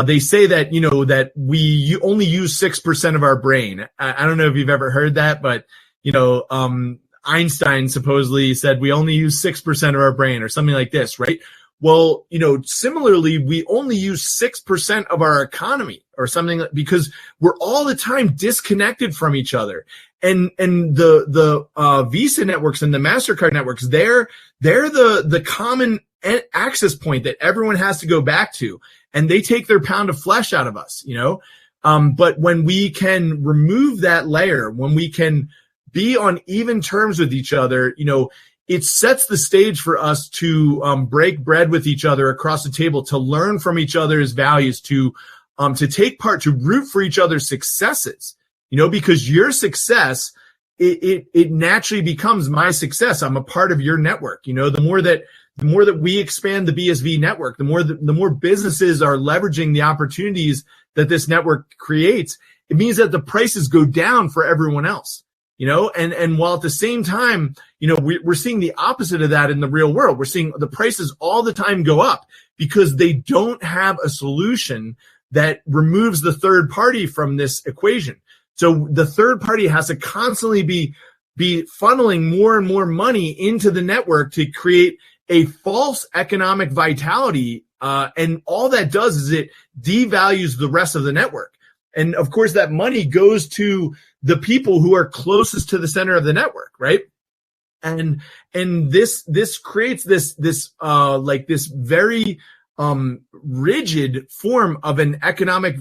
They say that, that you only use 6% of our brain. I don't know if you've ever heard that, but, Einstein supposedly said we only use 6% of our brain or something like this, right? Well, similarly, we only use 6% of our economy or something, because we're all the time disconnected from each other. And the Visa networks and the MasterCard networks, they're the common access point that everyone has to go back to, and they take their pound of flesh out of us, but when we can remove that layer, when we can be on even terms with each other, it sets the stage for us to break bread with each other across the table, to learn from each other's values, to take part, to root for each other's successes. Because your success, it naturally becomes my success. I'm a part of your network. The more that we expand the BSV network, the more businesses are leveraging the opportunities that this network creates, it means that the prices go down for everyone else. And while at the same time, we're seeing the opposite of that in the real world. We're seeing the prices all the time go up because they don't have a solution that removes the third party from this equation. So the third party has to constantly be be funneling more and more money into the network to create a false economic vitality. And all that does is it devalues the rest of the network. And of course, that money goes to the people who are closest to the center of the network, right? And this creates this very rigid form of an economic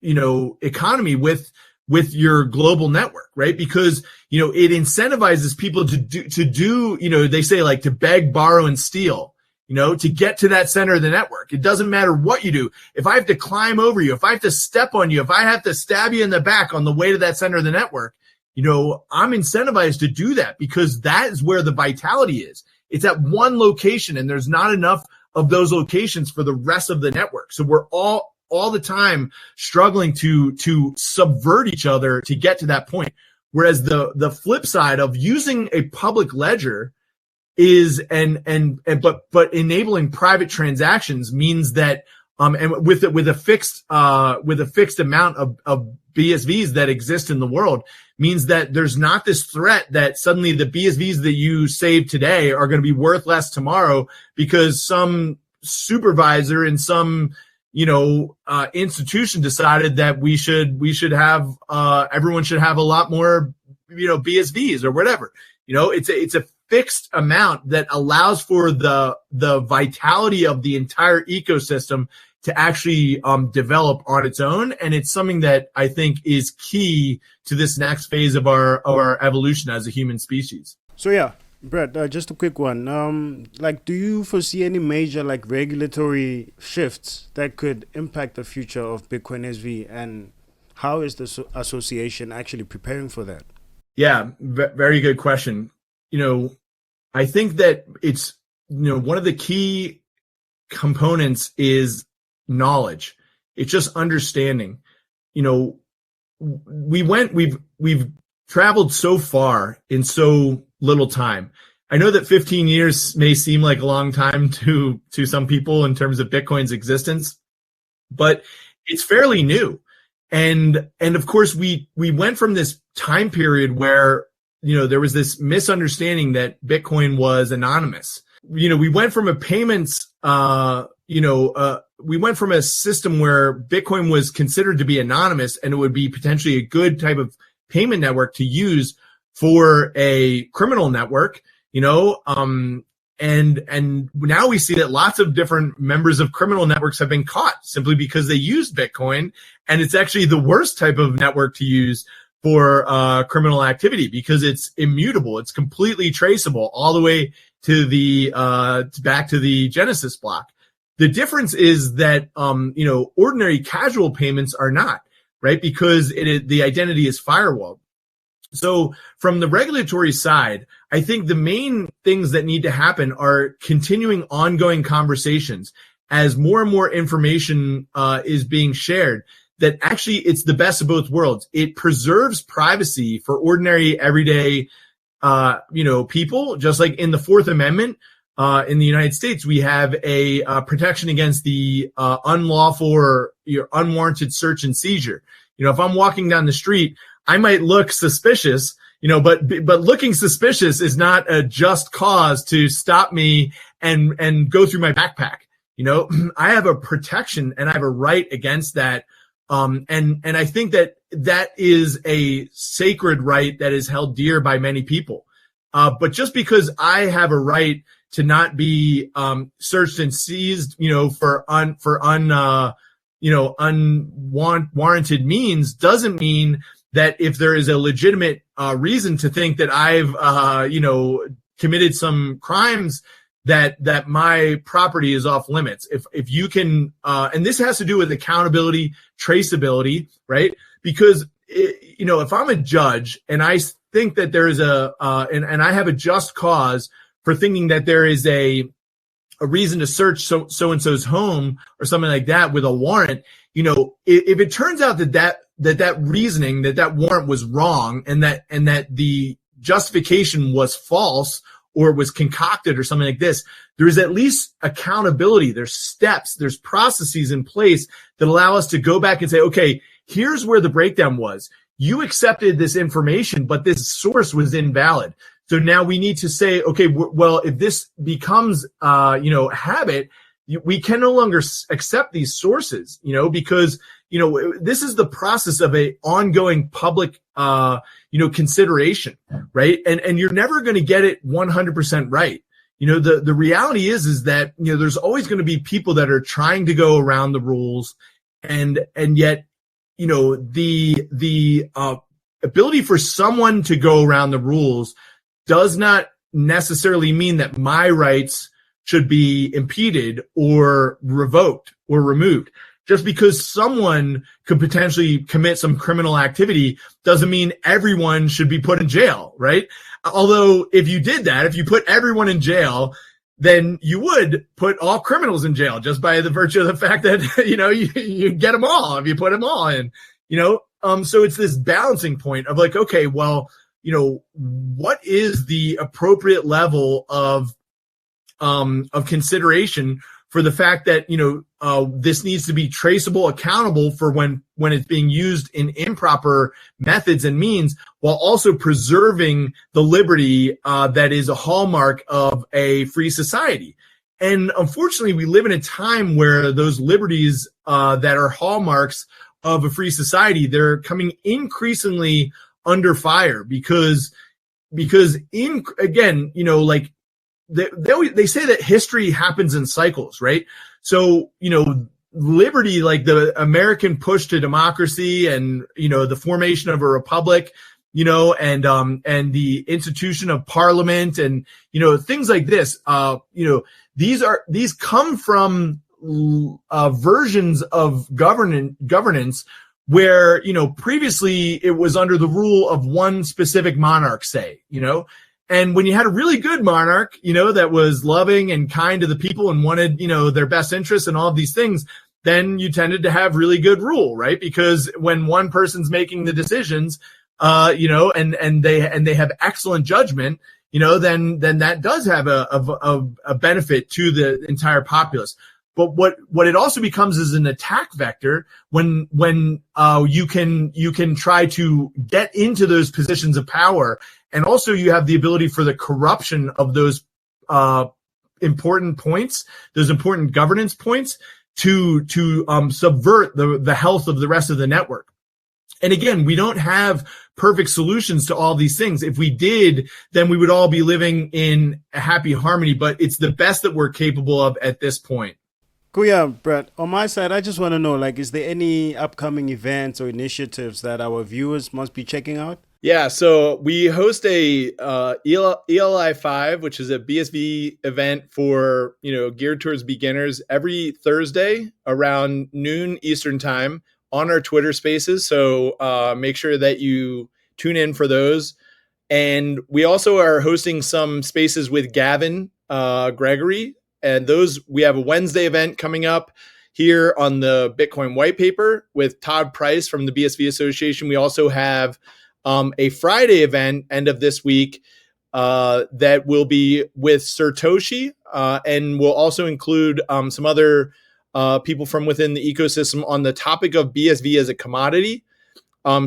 economy with your global network, right? Because it incentivizes people to do they say like to beg, borrow, and steal, to get to that center of the network. It doesn't matter what you do. If I have to climb over you, if I have to step on you, if I have to stab you in the back on the way to that center of the network, I'm incentivized to do that because that is where the vitality is. It's at one location and there's not enough of those locations for the rest of the network. So we're all the time struggling to subvert each other to get to that point. Whereas the flip side of using a public ledger is but enabling private transactions means that and with a fixed amount of BSVs that exist in the world means that there's not this threat that suddenly the BSVs that you save today are going to be worth less tomorrow because some supervisor in some institution decided that we should have everyone should have a lot more BSVs or whatever. It's a fixed amount that allows for the vitality of the entire ecosystem to actually develop on its own, and it's something that I think is key to this next phase of our evolution as a human species. So yeah, Brett, just a quick one. Do you foresee any major regulatory shifts that could impact the future of Bitcoin SV, and how is the association actually preparing for that? Yeah, very good question. I think that it's one of the key components is knowledge. It's just understanding. We've traveled so far in so little time. I know that 15 years may seem like a long time to some people in terms of Bitcoin's existence, but it's fairly new. And of course we went from this time period where there was this misunderstanding that Bitcoin was anonymous. We went from a payments we went from a system where Bitcoin was considered to be anonymous and it would be potentially a good type of payment network to use for a criminal network, and now we see that lots of different members of criminal networks have been caught simply because they used Bitcoin, and it's actually the worst type of network to use for criminal activity because it's immutable. It's completely traceable all the way to the back to the Genesis block. The difference is that ordinary casual payments are not, right? Because the identity is firewalled. So from the regulatory side, I think the main things that need to happen are continuing ongoing conversations as more and more information is being shared, that actually it's the best of both worlds. It preserves privacy for ordinary, everyday, people, just like in the Fourth Amendment. In the United States, we have a protection against the unlawful or unwarranted search and seizure. If I'm walking down the street, I might look suspicious, but looking suspicious is not a just cause to stop me and go through my backpack. I have a protection and I have a right against that. And I think that is a sacred right that is held dear by many people. But just because I have a right to not be searched and seized, for unwarranted means doesn't mean that if there is a legitimate reason to think that I've committed some crimes that my property is off limits. If you can, and this has to do with accountability, traceability, right? Because if I'm a judge and I think that there is and I have a just cause for thinking that there is a reason to search so-and-so's home or something like that with a warrant, if it turns out that reasoning, that warrant was wrong and that the justification was false or was concocted or something like this, there is at least accountability. There's steps, there's processes in place that allow us to go back and say, okay, here's where the breakdown was. you accepted this information, but this source was invalid. So now we need to say, okay, well, if this becomes, habit, we can no longer accept these sources, because, this is the process of a ongoing public, consideration, right? And you're never going to get it 100% right. The reality is that, there's always going to be people that are trying to go around the rules, and yet, the ability for someone to go around the rules does not necessarily mean that my rights should be impeded or revoked or removed. Just because someone could potentially commit some criminal activity doesn't mean everyone should be put in jail, right? Although if you did that, if you put everyone in jail, then you would put all criminals in jail just by the virtue of the fact that, you get them all if you put them all in, so it's this balancing point of like, okay, well, what is the appropriate level of consideration for the fact that, this needs to be traceable, accountable for when it's being used in improper methods and means, while also preserving the liberty that is a hallmark of a free society. And unfortunately, we live in a time where those liberties that are hallmarks of a free society, they're coming increasingly under fire because again, they say that history happens in cycles, right? So, liberty, like the American push to democracy and, the formation of a republic, and the institution of parliament and, things like this, these come from versions of governance where, previously it was under the rule of one specific monarch, say, and when you had a really good monarch, that was loving and kind to the people and wanted, their best interests and all of these things, then you tended to have really good rule, right? Because when one person's making the decisions, and they have excellent judgment, then that does have a benefit to the entire populace. But what it also becomes is an attack vector when you can try to get into those positions of power. And also you have the ability for the corruption of those important points, those important governance points to subvert the health of the rest of the network. And again, we don't have perfect solutions to all these things. If we did, then we would all be living in a happy harmony, but it's the best that we're capable of at this point. Cool, yeah, Brett. On my side, I just want to know, is there any upcoming events or initiatives that our viewers must be checking out? Yeah, so we host a ELI 5, which is a BSV event for, geared towards beginners every Thursday around noon Eastern time on our Twitter spaces. So make sure that you tune in for those. And we also are hosting some spaces with Gavin Gregory. And we have a Wednesday event coming up here on the Bitcoin white paper with Todd Price from the BSV Association. We also have a Friday event end of this week that will be with Satoshi, and we'll also include some other people from within the ecosystem on the topic of BSV as a commodity.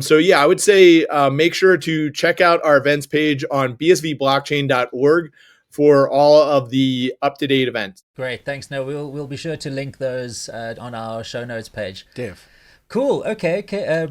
So yeah, I would say make sure to check out our events page on bsvblockchain.org for all of the up-to-date events. Great, thanks. No, we'll be sure to link those on our show notes page. Dev. Cool. Okay.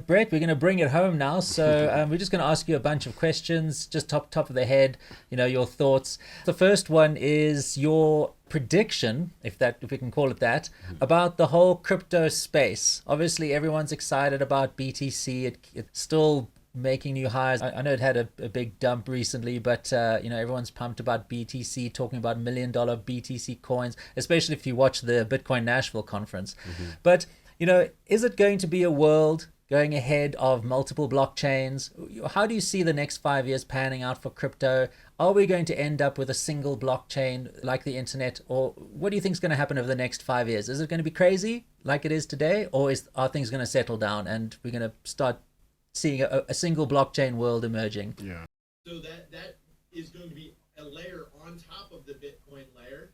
Brett, we're going to bring it home now. So we're just going to ask you a bunch of questions, just top of the head, your thoughts. The first one is your prediction, if we can call it that, about the whole crypto space. Obviously, everyone's excited about BTC. It's still making new highs. I know it had a big dump recently, but everyone's pumped about BTC, talking about $1 million BTC coins, especially if you watch the Bitcoin Nashville conference. But is it going to be a world going ahead of multiple blockchains? How do you see the next 5 years panning out for crypto? Are we going to end up with a single blockchain like the internet? Or what do you think is going to happen over the next 5 years? Is it going to be crazy like it is today? Or are things going to settle down and we're going to start seeing a single blockchain world emerging? Yeah. So that is going to be a layer on top of the Bitcoin layer.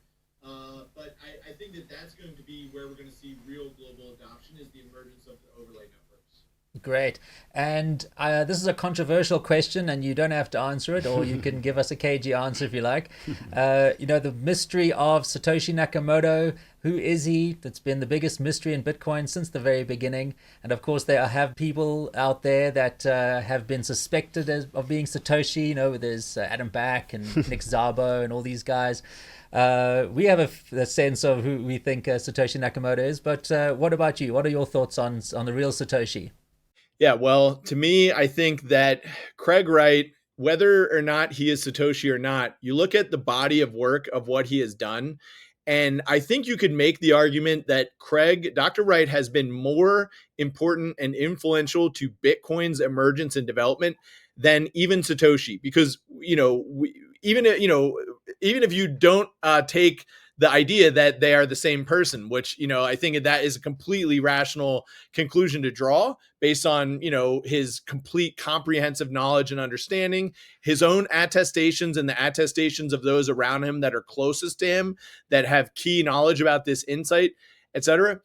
But I think that's going to be where we're going to see real global adoption, is the emergence of the overlay networks. Great. And this is a controversial question, and you don't have to answer it, or you can give us a KG answer if you like. The mystery of Satoshi Nakamoto. Who is he? That's been the biggest mystery in Bitcoin since the very beginning. And of course, there have people out there that have been suspected of being Satoshi. There's Adam Back and Nick Szabo and all these guys. We have a sense of who we think Satoshi Nakamoto is. But what about you? What are your thoughts on the real Satoshi? Yeah, well, to me, I think that Craig Wright, whether or not he is Satoshi or not, you look at the body of work of what he has done, and I think you could make the argument that Dr. Wright has been more important and influential to Bitcoin's emergence and development than even Satoshi, because, even if you don't take the idea that they are the same person, which, I think that is a completely rational conclusion to draw based on, his complete comprehensive knowledge and understanding, his own attestations and the attestations of those around him that are closest to him, that have key knowledge about this insight, etc.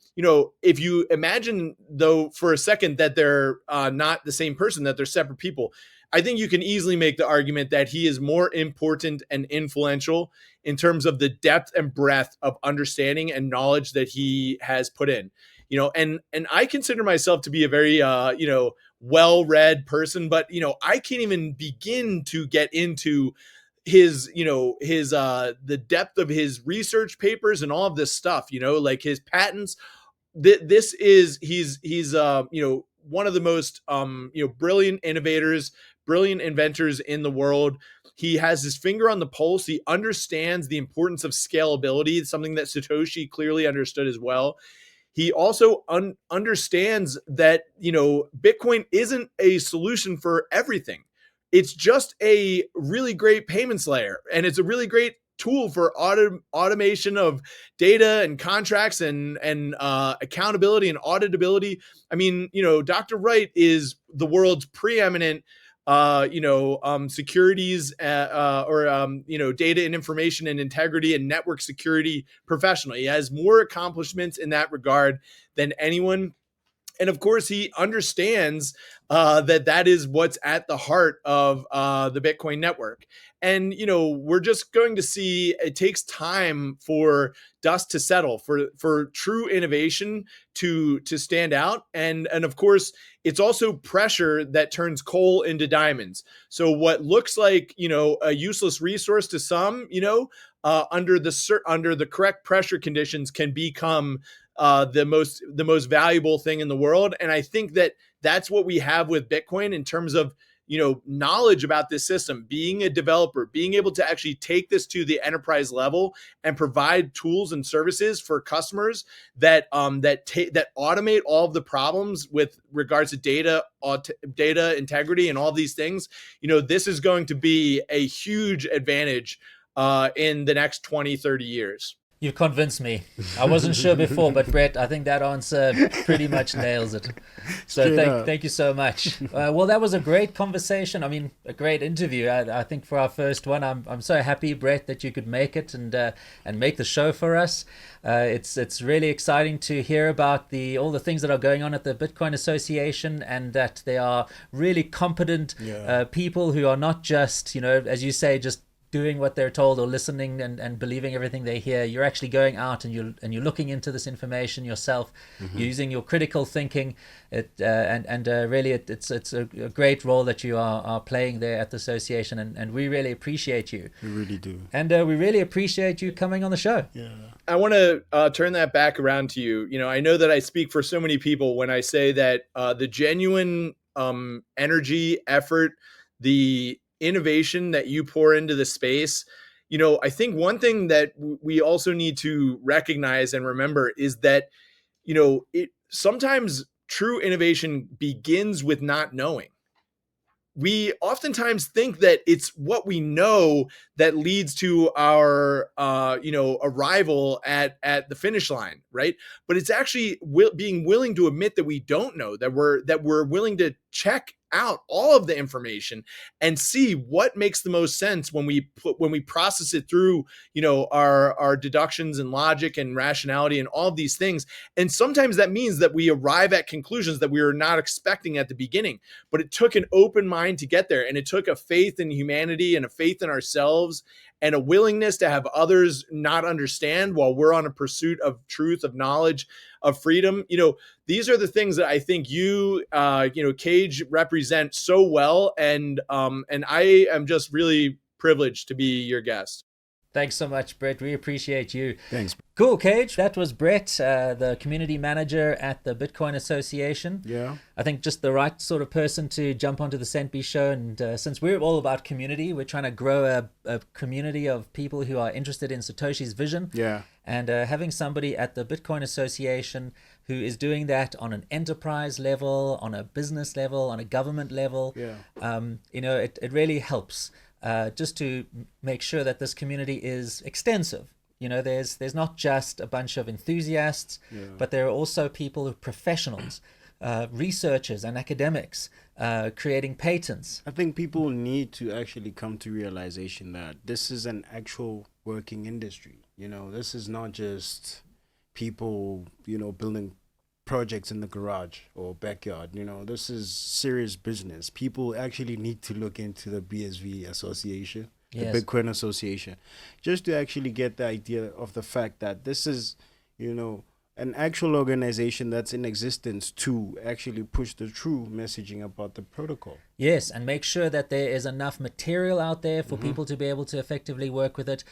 If you imagine, though, for a second that they're not the same person, that they're separate people, I think you can easily make the argument that he is more important and influential in terms of the depth and breadth of understanding and knowledge that he has put in. And I consider myself to be a very well-read person, but I can't even begin to get into his the depth of his research papers and all of this stuff, like his patents. He's one of the most brilliant innovators, brilliant inventors in the world. He has his finger on the pulse. He understands the importance of scalability, something that Satoshi clearly understood as well. He also understands that Bitcoin isn't a solution for everything. It's just a really great payments layer, and it's a really great tool for automation of data and contracts and accountability and auditability. I mean, Dr. Wright is the world's preeminent securities data and information and integrity and network security professional. He has more accomplishments in that regard than anyone. And of course, he understands that is what's at the heart of the Bitcoin network. And, we're just going to see, it takes time for dust to settle, for true innovation to stand out. And of course, it's also pressure that turns coal into diamonds. So what looks like, a useless resource to some, under the correct pressure conditions can become the most valuable thing in the world. And I think that's what we have with Bitcoin in terms of, knowledge about this system, being a developer, being able to actually take this to the enterprise level and provide tools and services for customers that automate all of the problems with regards to data integrity and all these things. This is going to be a huge advantage in the next 20, 30 years. You've convinced me. I wasn't sure before, but Brett, I think that answer pretty much nails it. So thank you so much. Well, that was a great conversation. I mean, a great interview. I think for our first one, I'm so happy, Brett, that you could make it and make the show for us. It's really exciting to hear about all the things that are going on at the Bitcoin Association, and that they are really competent people who are not just, as you say, just doing what they're told or listening and believing everything they hear. You're actually going out and you're looking into this information yourself, using your critical thinking. Really it's a great role that you are playing there at the association, and we really appreciate you. We really do. And we really appreciate you coming on the show. Yeah. I want to turn that back around to you. I know that I speak for so many people when I say that the genuine energy, effort, the innovation that you pour into the space, I think one thing that we also need to recognize and remember is that, sometimes true innovation begins with not knowing. We oftentimes think that it's what we know that leads to our, arrival at the finish line, right? But it's actually being willing to admit that we don't know, that we're willing to check out all of the information and see what makes the most sense when we process it through, our deductions and logic and rationality and all of these things. And sometimes that means that we arrive at conclusions that we were not expecting at the beginning, but it took an open mind to get there. And it took a faith in humanity and a faith in ourselves and a willingness to have others not understand while we're on a pursuit of truth, of knowledge, of freedom. These are the things that I think Kage represent so well. And I am just really privileged to be your guest. Thanks so much, Brett. We appreciate you. Thanks. Cool, Kage. That was Brett, the community manager at the Bitcoin Association. Yeah. I think just the right sort of person to jump onto the Centbee Show. And since we're all about community, we're trying to grow a community of people who are interested in Satoshi's vision. Yeah. And having somebody at the Bitcoin Association who is doing that on an enterprise level, on a business level, on a government level, it really helps. Just to make sure that this community is extensive. There's not just a bunch of enthusiasts, but there are also people, professionals, researchers and academics creating patents. I think people need to actually come to realization that this is an actual working industry. This is not just people, building projects in the garage or backyard. This is serious business. People actually need to look into the BSV Association, the Bitcoin Association, just to actually get the idea of the fact that this is, an actual organization that's in existence to actually push the true messaging about the protocol. Yes, and make sure that there is enough material out there for people to be able to effectively work with it.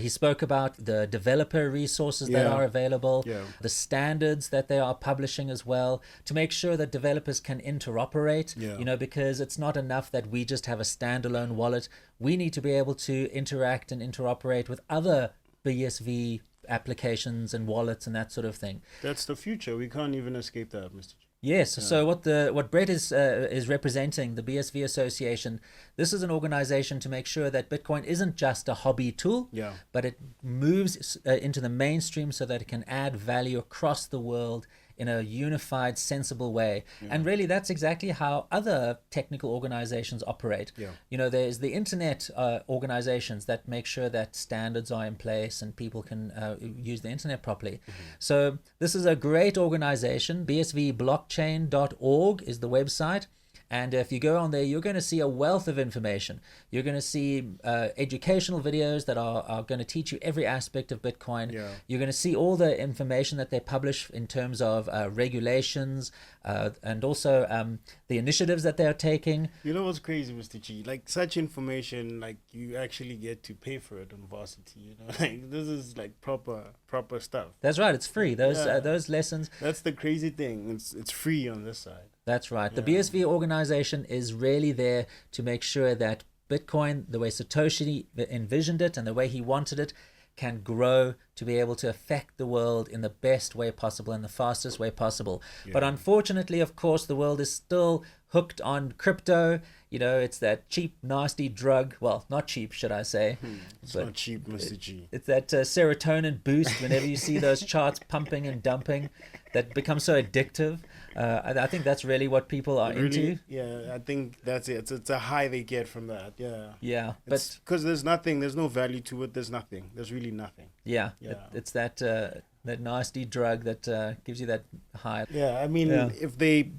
He spoke about the developer resources that are available, the standards that they are publishing as well, to make sure that developers can interoperate, because it's not enough that we just have a standalone wallet. We need to be able to interact and interoperate with other BSV applications and wallets and that sort of thing. That's the future. We can't even escape that, Mr. G. Yes. Yeah. So what Brett is representing, the BSV Association, this is an organization to make sure that Bitcoin isn't just a hobby tool, but it moves into the mainstream so that it can add value across the world in a unified, sensible way. And really, that's exactly how other technical organizations operate. There's the internet organizations that make sure that standards are in place and people can use the internet properly. So this is a great organization. BSV Blockchain.org is the website. And if you go on there, you're going to see a wealth of information. You're going to see educational videos that are going to teach you every aspect of Bitcoin. You're going to see all the information that they publish in terms of regulations and also the initiatives that they're taking. You know what's crazy, Mr. G? Like such information, like you actually get to pay for it on Varsity. Like this is like proper stuff. That's right. It's free. Those lessons. That's the crazy thing. It's free on this side. That's right. The BSV organization is really there to make sure that Bitcoin, the way Satoshi envisioned it and the way he wanted it, can grow to be able to affect the world in the best way possible and the fastest way possible. But unfortunately, of course, the world is still hooked on crypto. It's that cheap, nasty drug. Well, not cheap, should I say. It's not cheap, Mr. G. It's that serotonin boost whenever you see those charts pumping and dumping that becomes so addictive. I think that's really what people are into. Yeah, I think that's it. It's a high they get from that. Yeah, but because there's no value to it. There's nothing. There's really nothing. It's that nasty drug that gives you that high. I mean, if they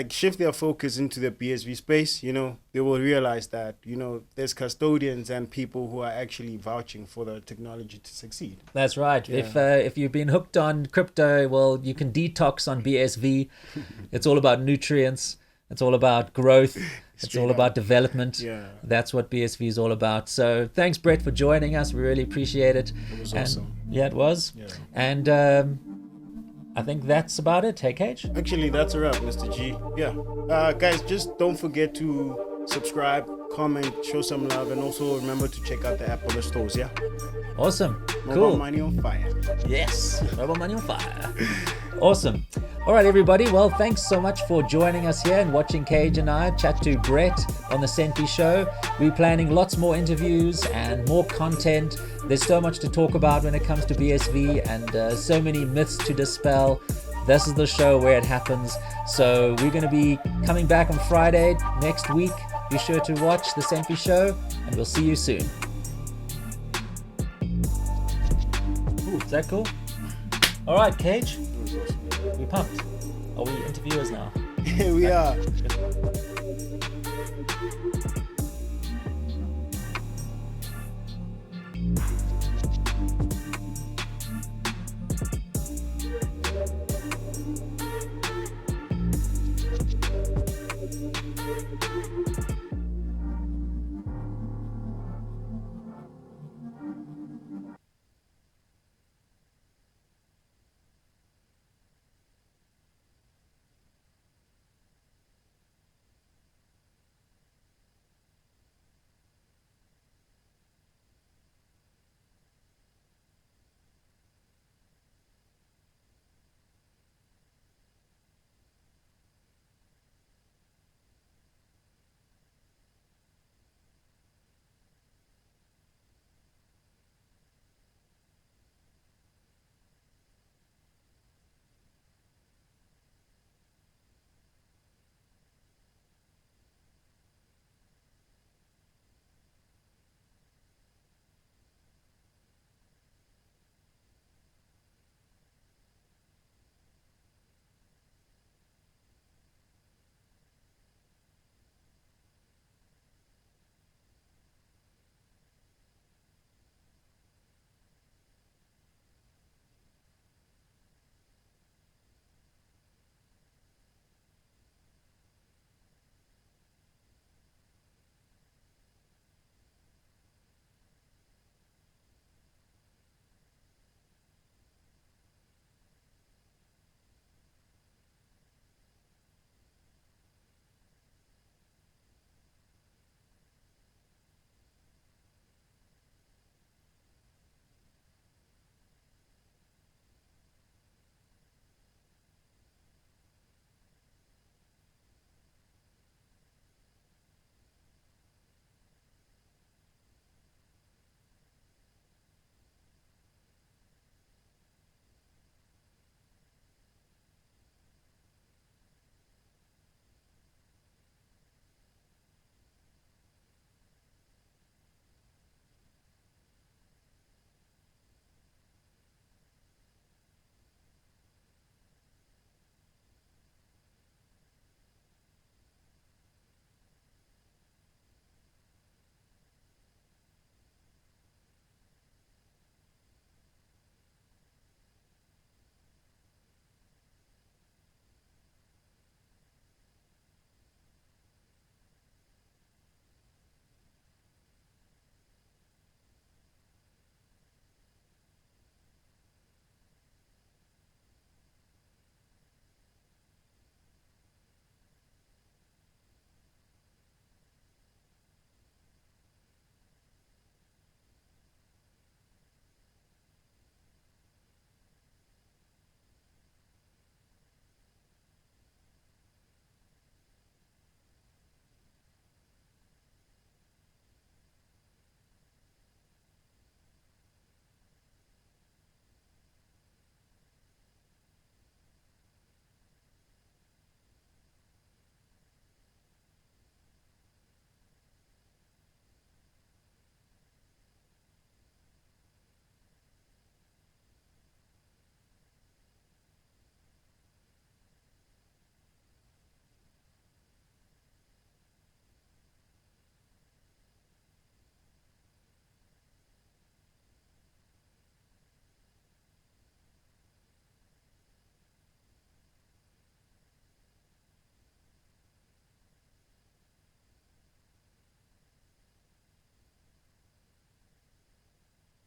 shift their focus into the BSV space, they will realize that, there's custodians and people who are actually vouching for the technology to succeed. That's right. If you've been hooked on crypto, well, you can detox on BSV. It's all about nutrients. It's all about growth. It's all about development. That's what BSV is all about. So thanks, Brett, for joining us. We really appreciate it. It was awesome. Yeah, it was. And I think that's about it. Hey, Kage? Actually, that's a wrap, Mr. G. Guys, just don't forget to subscribe, comment, show some love, and also remember to check out the app on the stores, Awesome. Mobile Cool. money on fire. Yes. Mobile money on fire. Awesome. All right, everybody. Well, thanks so much for joining us here and watching Kage and I chat to Brett on the Centbee Show. We're planning lots more interviews and more content. There's so much to talk about when it comes to BSV and so many myths to dispel. This is the show where it happens. So we're going to be coming back on Friday next week. Be sure to watch the Centbee Show, and we'll see you soon. Ooh, is that cool? All right, Kage. We pumped. Are we interviewers now? Here we are.